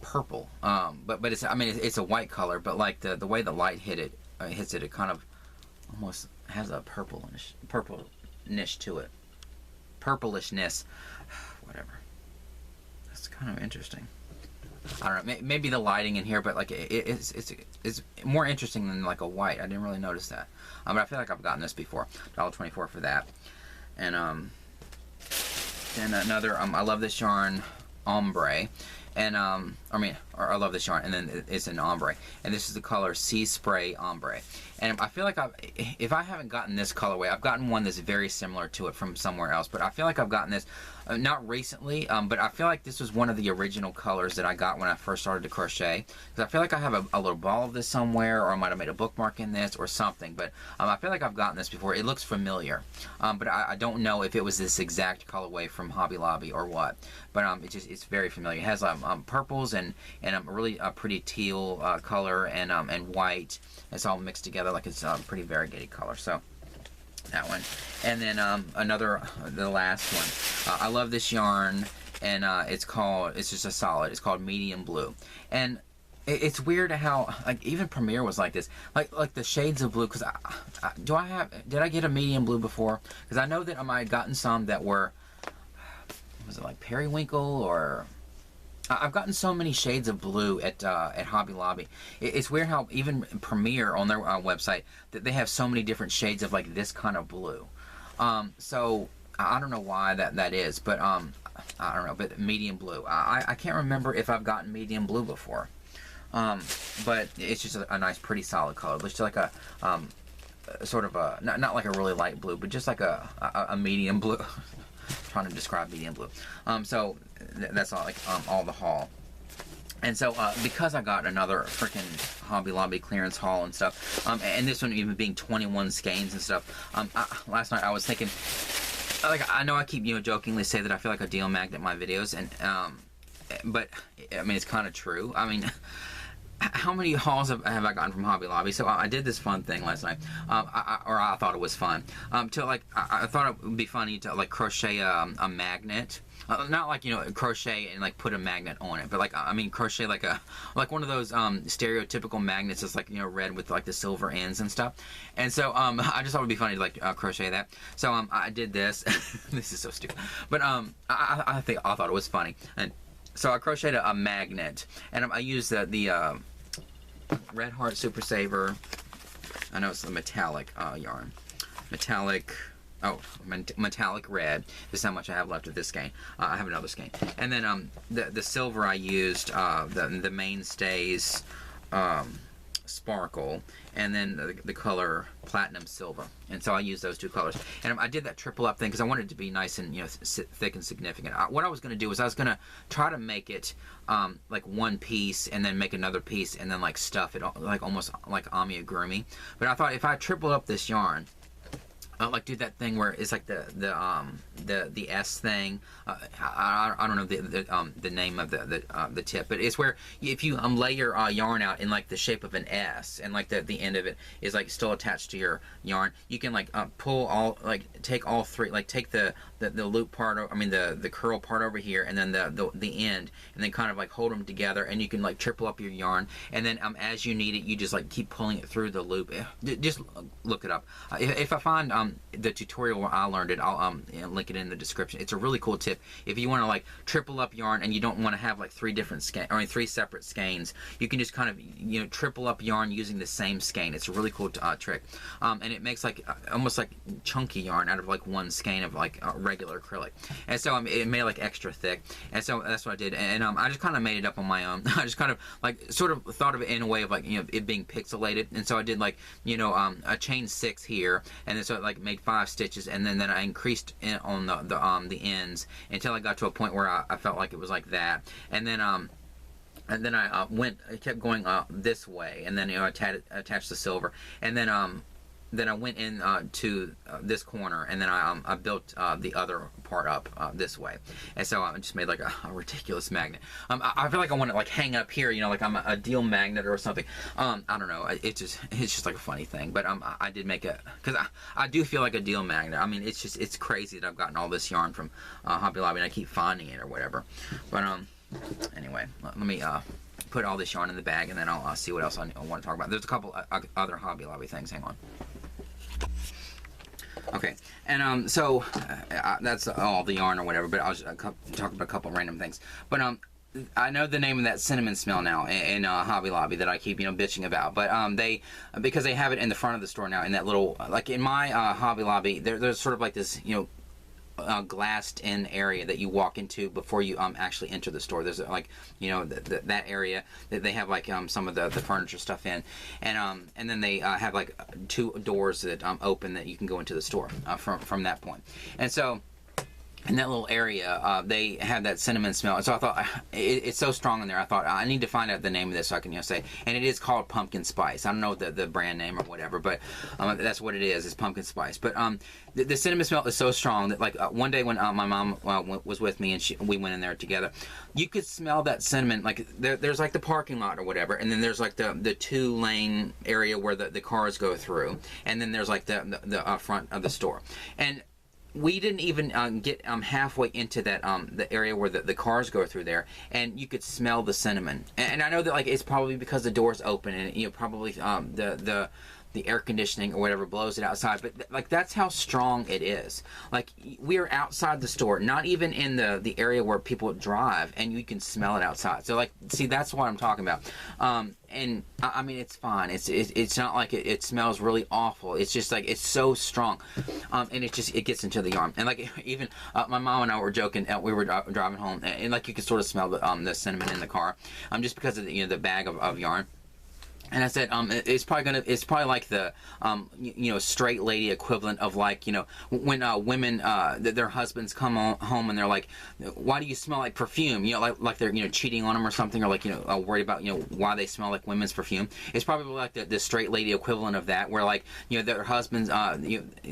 purple. But it's, I mean, it's a white color, but like the way the light hits it, it kind of almost has a purplish to it. Purplishness, whatever. That's kind of interesting. I don't know, maybe the lighting in here, but like it's more interesting than like a white. I didn't really notice that. But I feel like I've gotten this before. $1.24 for that. And then another, I love this yarn, Ombre. And I love this yarn, and then it's an ombre, and this is the color Sea Spray Ombre. And I feel like if I haven't gotten this colorway, I've gotten one that's very similar to it from somewhere else, but I feel like I've gotten this not recently, but I feel like this was one of the original colors that I got when I first started to crochet, because I feel like I have a little ball of this somewhere, or I might have made a bookmark in this or something, but I feel like I've gotten this before. It looks familiar, but I don't know if it was this exact colorway from Hobby Lobby or what, but it's very familiar. It has purples and a really pretty teal color and white. It's all mixed together like it's a pretty variegated color. So that one, and then the last one. I love this yarn, and it's just a solid. It's called Medium Blue, and it's weird how like even Premiere was like this, like the shades of blue. Because did I get a medium blue before? Because I know that I had gotten some that were, was it like periwinkle or I've gotten so many shades of blue at Hobby Lobby. It's weird how even Premiere on their website that they have so many different shades of like this kind of blue. So I don't know why that is, but I don't know. But medium blue, I can't remember if I've gotten medium blue before. But it's just a nice, pretty solid color. It looks like a sort of a not like a really light blue, but just like a medium blue. Trying to describe medium blue. So that's all, like all the haul. And so because I got another freaking Hobby Lobby clearance haul and stuff, and this one even being 21 skeins and stuff, last night I was thinking, like, I know I keep, you know, jokingly say that I feel like a deal magnet in my videos, and but I mean, it's kind of true. I mean, how many hauls have I gotten from Hobby Lobby? So I did this fun thing last night, or I thought it was fun. To like, I thought it would be funny to like crochet a magnet, not like, you know, crochet and like put a magnet on it, but like, I mean, crochet like one of those stereotypical magnets that's like, you know, red with like the silver ends and stuff. And so I just thought it would be funny to like crochet that. So I did this. This is so stupid, but I thought it was funny, and so I crocheted a magnet, and I used the Red Heart Super Saver. I know it's the metallic yarn. Metallic red. This is how much I have left of this skein. I have another skein. And then the silver I used, the Mainstays Sparkle, and then the color Platinum Silver. And so I used those two colors. And I did that triple up thing because I wanted it to be nice and, you know, thick and significant. What I was going to do was I was going to try to make it like one piece and then make another piece and then like stuff it like almost like amigurumi. But I thought if I tripled up this yarn, like do that thing where it's like the S thing. I don't know the name of the tip, but it's where if you lay your yarn out in like the shape of an S, and like the end of it is like still attached to your yarn, you can like pull all, like take all three, like take the loop part, I mean the curl part over here, and then the end, and then kind of like hold them together, and you can like triple up your yarn, and then as you need it, you just like keep pulling it through the loop. Just look it up. If I find the tutorial where I learned it, I'll link it in the description. It's a really cool tip if you want to like triple up yarn and you don't want to have like three separate skeins. You can just kind of, you know, triple up yarn using the same skein. It's a really cool trick, and it makes like almost like chunky yarn out of like one skein of like regular acrylic. And so it made like extra thick, and so that's what I did. And I just kind of made it up on my own. I just kind of like sort of thought of it in a way of like, you know, it being pixelated. And so I did like, you know, a chain 6 here, and then so it like made 5 stitches, and then I increased on the ends until I got to a point where I felt like it was like that, and then I kept going this way, and then, you know, attached the silver, and then I went in to this corner, and then I built the other part up this way, and so I just made like a ridiculous magnet. I feel like I want to like hang up here, you know, like I'm a deal magnet or something. I don't know. It's just like a funny thing, but I did make it because I do feel like a deal magnet. I mean, it's crazy that I've gotten all this yarn from Hobby Lobby and I keep finding it or whatever. But anyway, let me put all this yarn in the bag, and then I'll see what else I want to talk about. There's a couple other Hobby Lobby things. Hang on. Okay, and so that's all the yarn or whatever, but I'll just talk about a couple random things. But I know the name of that cinnamon smell now in Hobby Lobby that I keep, you know, bitching about. But because they have it in the front of the store now in that little, like in my Hobby Lobby, there's sort of like this, you know, glassed in area that you walk into before you actually enter the store. There's like, you know, that area that they have like some of the furniture stuff in, and then they have like 2 doors that open that you can go into the store from that point. And so in that little area, they have that cinnamon smell. And so I thought, it's so strong in there, I thought, I need to find out the name of this so I can, you know, say, and it is called pumpkin spice. I don't know the brand name or whatever, but that's what it is pumpkin spice. But the cinnamon smell is so strong that like one day when my mom was with me and we went in there together, you could smell that cinnamon. Like there's like the parking lot or whatever, and then there's like the 2-lane area where the cars go through, and then there's like the front of the store. And we didn't even get halfway into that the area where the cars go through there, and you could smell the cinnamon. And I know that like it's probably because the door's open, and you know, probably the air conditioning or whatever blows it outside. But like, that's how strong it is. Like, we are outside the store, not even in the area where people drive, and you can smell it outside. So like, see, that's what I'm talking about. And I mean, it's fine. It's not like it smells really awful. It's just like, it's so strong, and it gets into the yarn. And like, even my mom and I were joking. We were driving home, and like, you could sort of smell the cinnamon in the car, just because of the bag of yarn. And I said, it's probably like the, straight lady equivalent of, like, when women, their husbands come home and they're like, why do you smell like perfume? Like they're, cheating on them or something, or like, worried about, why they smell like women's perfume. It's probably like the straight lady equivalent of that, where like, their husbands,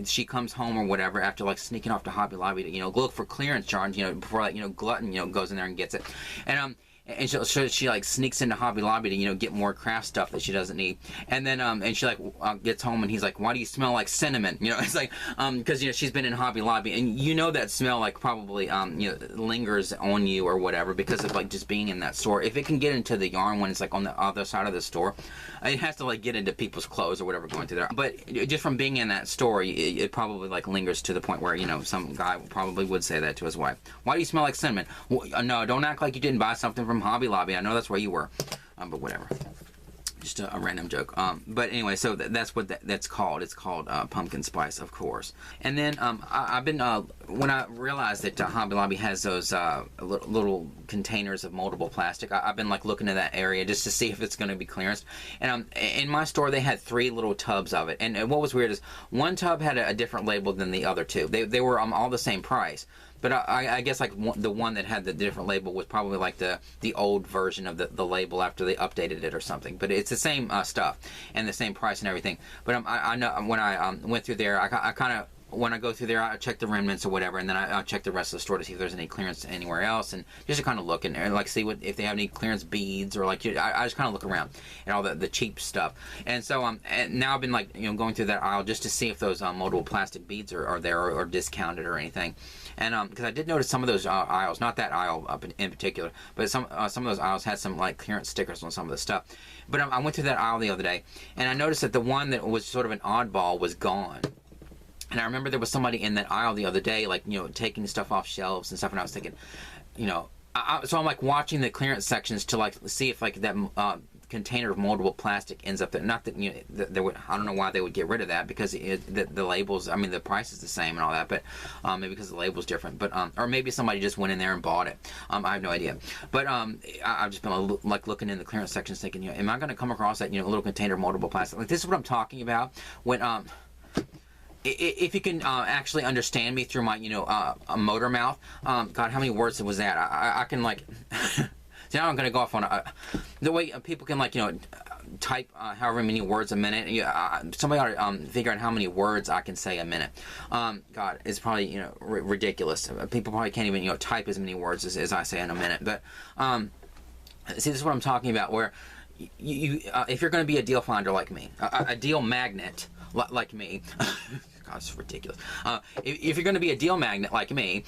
she comes home or whatever after like sneaking off to Hobby Lobby to, look for clearance yarns, before like, Glutton, goes in there and gets it. And she like sneaks into Hobby Lobby to get more craft stuff that she doesn't need, and then and she like gets home and he's like, why do you smell like cinnamon? It's like because she's been in Hobby Lobby, and that smell like probably lingers on you or whatever, because of like just being in that store. If it can get into the yarn when it's like on the other side of the store, it has to like get into people's clothes or whatever going through there. But just from being in that store, it probably like lingers to the point where some guy probably would say that to his wife. Why do you smell like cinnamon? Well, no, don't act like you didn't buy something from Hobby Lobby. I know that's where you were, but whatever. Just a random joke. But anyway, so that's what that's called. It's called pumpkin spice, of course. And then I've been when I realized that Hobby Lobby has those little containers of moldable plastic, I've been like looking at that area just to see if it's going to be clearance. And in my store they had 3 little tubs of it. And what was weird is one tub had a different label than the other 2. They were all the same price. But I guess like the one that had the different label was probably like the old version of the label after they updated it or something. But it's the same stuff and the same price and everything. But I know when I went through there, I kind of, when I go through there, I check the remnants or whatever, and then I check the rest of the store to see if there's any clearance anywhere else, and just to kind of look in there, like see if they have any clearance beads, or like I just kind of look around and all the cheap stuff. And so and now I've been like going through that aisle just to see if those moldable plastic beads are there or discounted or anything. And because I did notice some of those aisles, not that aisle in particular, but some of those aisles had some like clearance stickers on some of the stuff. But I went through that aisle the other day, and I noticed that the one that was sort of an oddball was gone. And I remember there was somebody in that aisle the other day, like, taking stuff off shelves and stuff, and I was thinking, so I'm like watching the clearance sections to like see if like that container of moldable plastic ends up there. Not that there would, I don't know why they would get rid of that, because the labels, I mean, the price is the same and all that, but maybe because the label's different. But or maybe somebody just went in there and bought it. I have no idea. But I've just been like looking in the clearance sections, thinking, am I going to come across that little container of moldable plastic? Like, this is what I'm talking about when if you can actually understand me through my a motor mouth. God, how many words was that? I can like. See, now I'm going to go off on the way people can like type however many words a minute. Somebody ought to figure out how many words I can say a minute. God, it's probably ridiculous. People probably can't even type as many words as I say in a minute. But see, this is what I'm talking about. Where you if you're going to be a deal finder like me, a deal magnet like me. God, it's ridiculous. If you're going to be a deal magnet like me,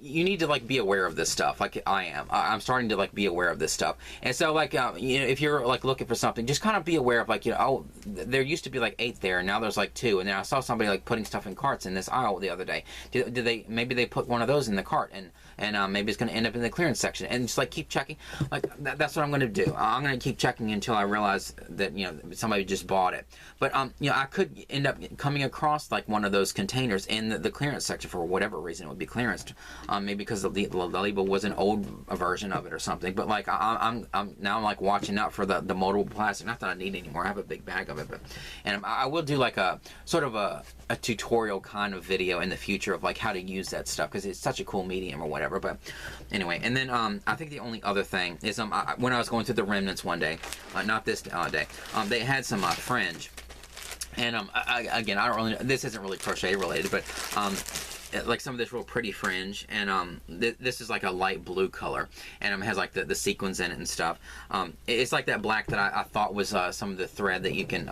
you need to like be aware of this stuff, like I am. I'm starting to like be aware of this stuff, and so like if you're like looking for something, just kind of be aware of like oh, there used to be like 8 there, and now there's like 2, and then I saw somebody like putting stuff in carts in this aisle the other day. Did they maybe they put one of those in the cart, and maybe it's going to end up in the clearance section, and just like keep checking. Like that's what I'm going to do. I'm going to keep checking until I realize that somebody just bought it. But I could end up coming across like one of those containers in the clearance section for whatever reason it would be clearanced. Maybe because the label was an old version of it or something. But like I'm now like watching out for the moldable plastic. Not that I need anymore. I have a big bag of it, but I will do like a sort of a tutorial kind of video in the future of like how to use that stuff, because it's such a cool medium or whatever. But anyway, and then I think the only other thing is when I was going through the remnants one day, not this day, they had some fringe. And again, I don't really. This isn't really crochet related, but like some of this real pretty fringe, and this is like a light blue color, and it has like the sequins in it and stuff. It's like that black that I thought was some of the thread that you can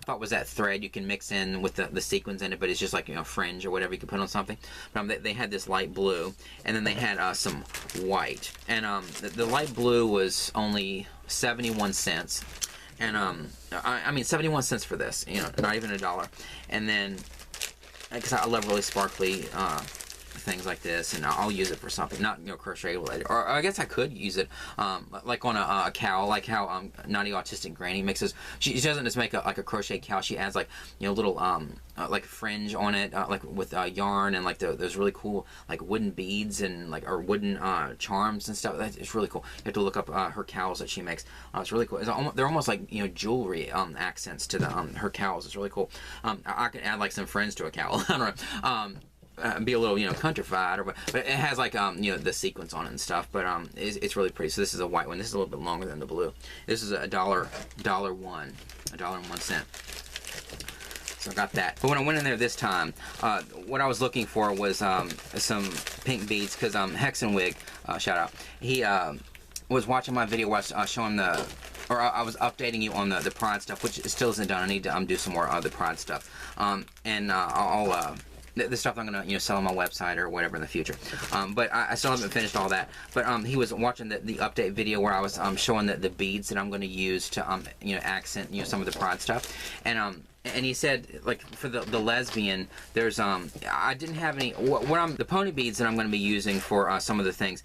thought was that thread you can mix in with the sequins in it, but it's just like fringe or whatever you can put on something. But they had this light blue, and then they had some white, and the light blue was only 71 cents. And I mean 71 cents for this, you know, not even $1. And then because I love really sparkly things like this, and I'll use it for something, not, you know, crochet related, or I guess I could use it like on a cowl, like how Naughty Autistic Granny mixes. She doesn't just make like a crochet cowl, she adds like, you know, little like fringe on it, like with yarn, and like those really cool like wooden beads and like, or wooden charms and stuff. It's really cool. You have to look up her cowls that she makes. It's really cool. They're almost like, you know, jewelry accents to the her cowls. It's really cool. I could add like some fringe to a cowl. I don't know. Be a little, you know, countrified, or but it has like you know, the sequins on it and stuff. But it's really pretty. So this is a white one. This is a little bit longer than the blue. This is $1.01. So I got that. But when I went in there this time, what I was looking for was some pink beads, because Hexenwig, shout out, he was watching my video where I was showing the, or I was updating you on the pride stuff, which still isn't done. I need to do some more of the pride stuff, and I'll the stuff I'm gonna, you know, sell on my website or whatever in the future. But I still haven't finished all that. But he was watching the update video where I was showing the beads that I'm going to use to you know, accent, you know, some of the pride stuff. And he said, like, for the lesbian, there's I didn't have any the pony beads that I'm going to be using for some of the things.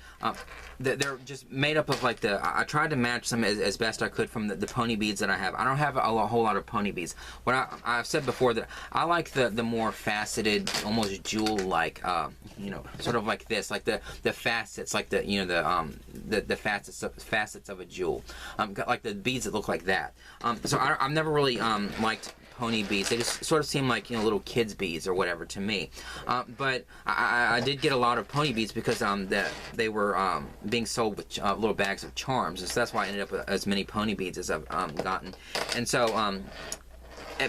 They're just made up of like I tried to match them as best I could from the pony beads that I have. I don't have a whole lot of pony beads. What I've said before, that I like the more faceted, almost jewel-like, you know, sort of like this, like the facets, like the, you know, the facets of a jewel, like the beads that look like that. So I've never really liked pony beads. They just sort of seem like, you know, little kids beads or whatever to me. But I did get a lot of pony beads because they were being sold with little bags of charms, and so that's why I ended up with as many pony beads as I've gotten. And so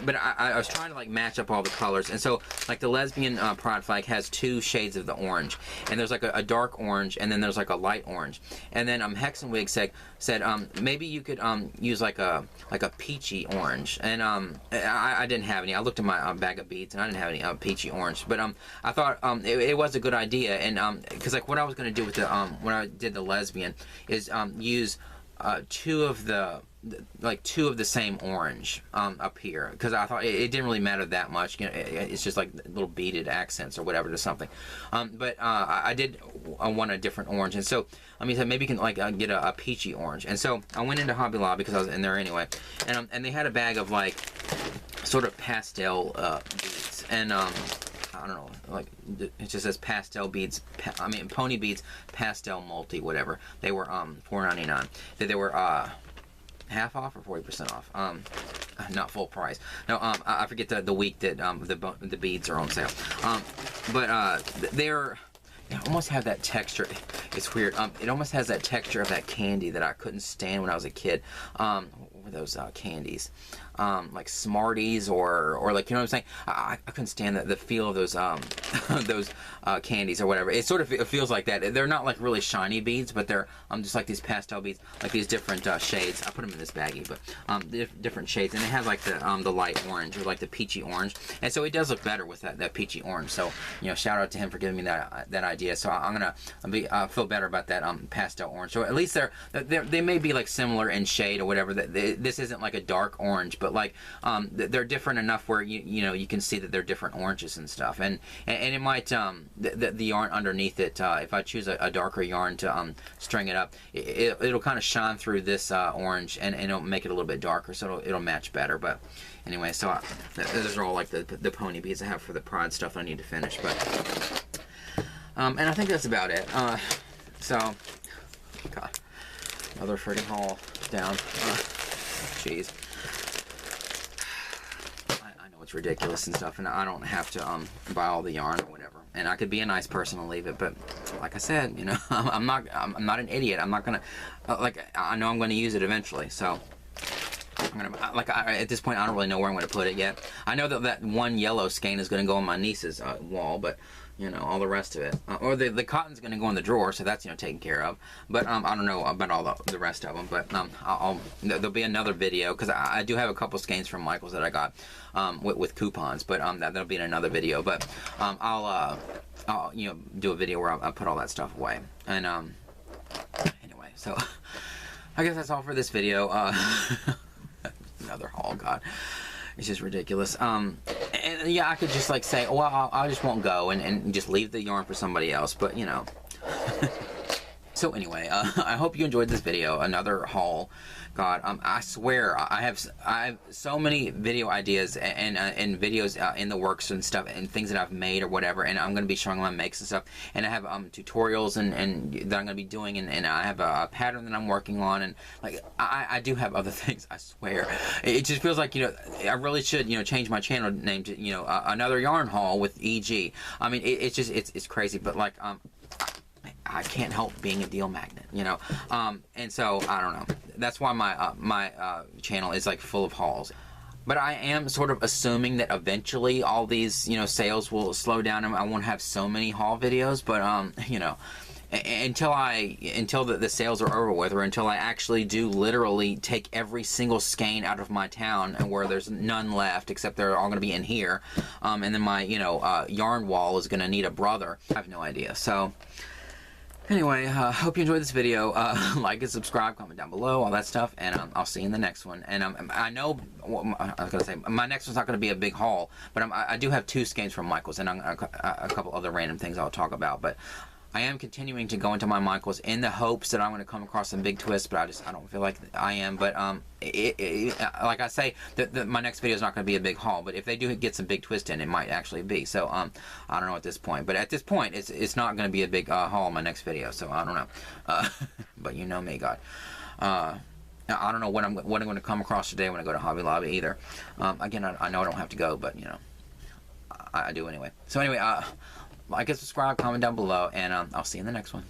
but I was trying to like match up all the colors, and so like the lesbian pride flag has 2 shades of the orange, and there's like a dark orange, and then there's like a light orange. And then Hexenwig said maybe you could use like a peachy orange, and I didn't have any. I looked at my bag of beads, and I didn't have any peachy orange, but I thought it was a good idea, and because like what I was going to do with the when I did the lesbian is use 2 of the same orange up here, because I thought it didn't really matter that much. You know, it's just like little beaded accents or whatever to something. But I did want a different orange, and so he said maybe you can like get a peachy orange. And so I went into Hobby Lobby because I was in there anyway, and they had a bag of like sort of pastel beads, and I don't know, like it just says pastel beads. Pony beads, pastel multi, whatever. They were $4.99. They were half off or 40% off. Not full price. No, I forget the week that the beads are on sale. But they almost have that texture. It's weird. It almost has that texture of that candy that I couldn't stand when I was a kid. What were those candies? Like Smarties or like, you know what I'm saying? I couldn't stand the feel of those those candies or whatever. It sort of feels like that. They're not like really shiny beads, but they're just like these pastel beads, like these different shades. I put them in this baggie, but different shades, and it has like the light orange or like the peachy orange, and so it does look better with that peachy orange. So, you know, shout out to him for giving me that idea. So I'm gonna feel better about that pastel orange. So at least they may be like similar in shade or whatever. This isn't like a dark orange, but like they're different enough where you know you can see that they're different oranges and stuff, and it might the yarn underneath it, if I choose a darker yarn to string it up, it'll kind of shine through this orange, and it'll make it a little bit darker, so it'll match better. But anyway, so those are all like the pony beads I have for the pride stuff I need to finish. But and I think that's about it. So God, another friggin' haul down. Jeez. It's ridiculous and stuff, and I don't have to buy all the yarn or whatever, and I could be a nice person and leave it, but like I said, you know, I'm not an idiot. I'm not gonna like, I know I'm gonna use it eventually, so I'm gonna like at this point I don't really know where I'm gonna put it yet. I know that one yellow skein is gonna go on my niece's wall, but you know, all the rest of it, or the cotton's going to go in the drawer, so that's, you know, taken care of. But I don't know about all the rest of them. But there'll be another video, because I do have a couple skeins from Michael's that I got with coupons. But that'll be in another video. But I'll you know, do a video where I'll put all that stuff away. And anyway, so I guess that's all for this video. It's just ridiculous. And yeah, I could just like say, well, I just won't go and just leave the yarn for somebody else, but you know. So anyway, I hope you enjoyed this video, another haul. God, I swear, I have so many video ideas and videos in the works and stuff, and things that I've made or whatever, and I'm going to be showing my makes and stuff, and I have tutorials and that I'm going to be doing, and I have a pattern that I'm working on, and like I do have other things, I swear. It just feels like, you know, I really should, you know, change my channel name to, you know, another yarn haul with EG. I mean, it's just, it's crazy, but like, I can't help being a deal magnet, you know, and so I don't know. That's why my channel is like full of hauls. But I am sort of assuming that eventually all these, you know, sales will slow down and I won't have so many haul videos. But you know, until the sales are over with, or until I actually do literally take every single skein out of my town and where there's none left except they're all going to be in here, and then my, you know, yarn wall is going to need a brother. I have no idea. So. Anyway, hope you enjoyed this video. Like and subscribe, comment down below, all that stuff, and I'll see you in the next one. And I know, I was going to say, my next one's not going to be a big haul, but I do have 2 skeins from Michaels, and a couple other random things I'll talk about. But I am continuing to go into my Michaels in the hopes that I'm going to come across some big twists, but I don't feel like I am. But like I say, my next video is not going to be a big haul, but if they do get some big twist in, it might actually be. So I don't know at this point, but at this point, it's not going to be a big haul in my next video. So I don't know. But you know me, God. I don't know what I'm going to come across today when I go to Hobby Lobby either. Again, I know I don't have to go, but you know, I do anyway. So anyway, like and subscribe, comment down below, and I'll see you in the next one.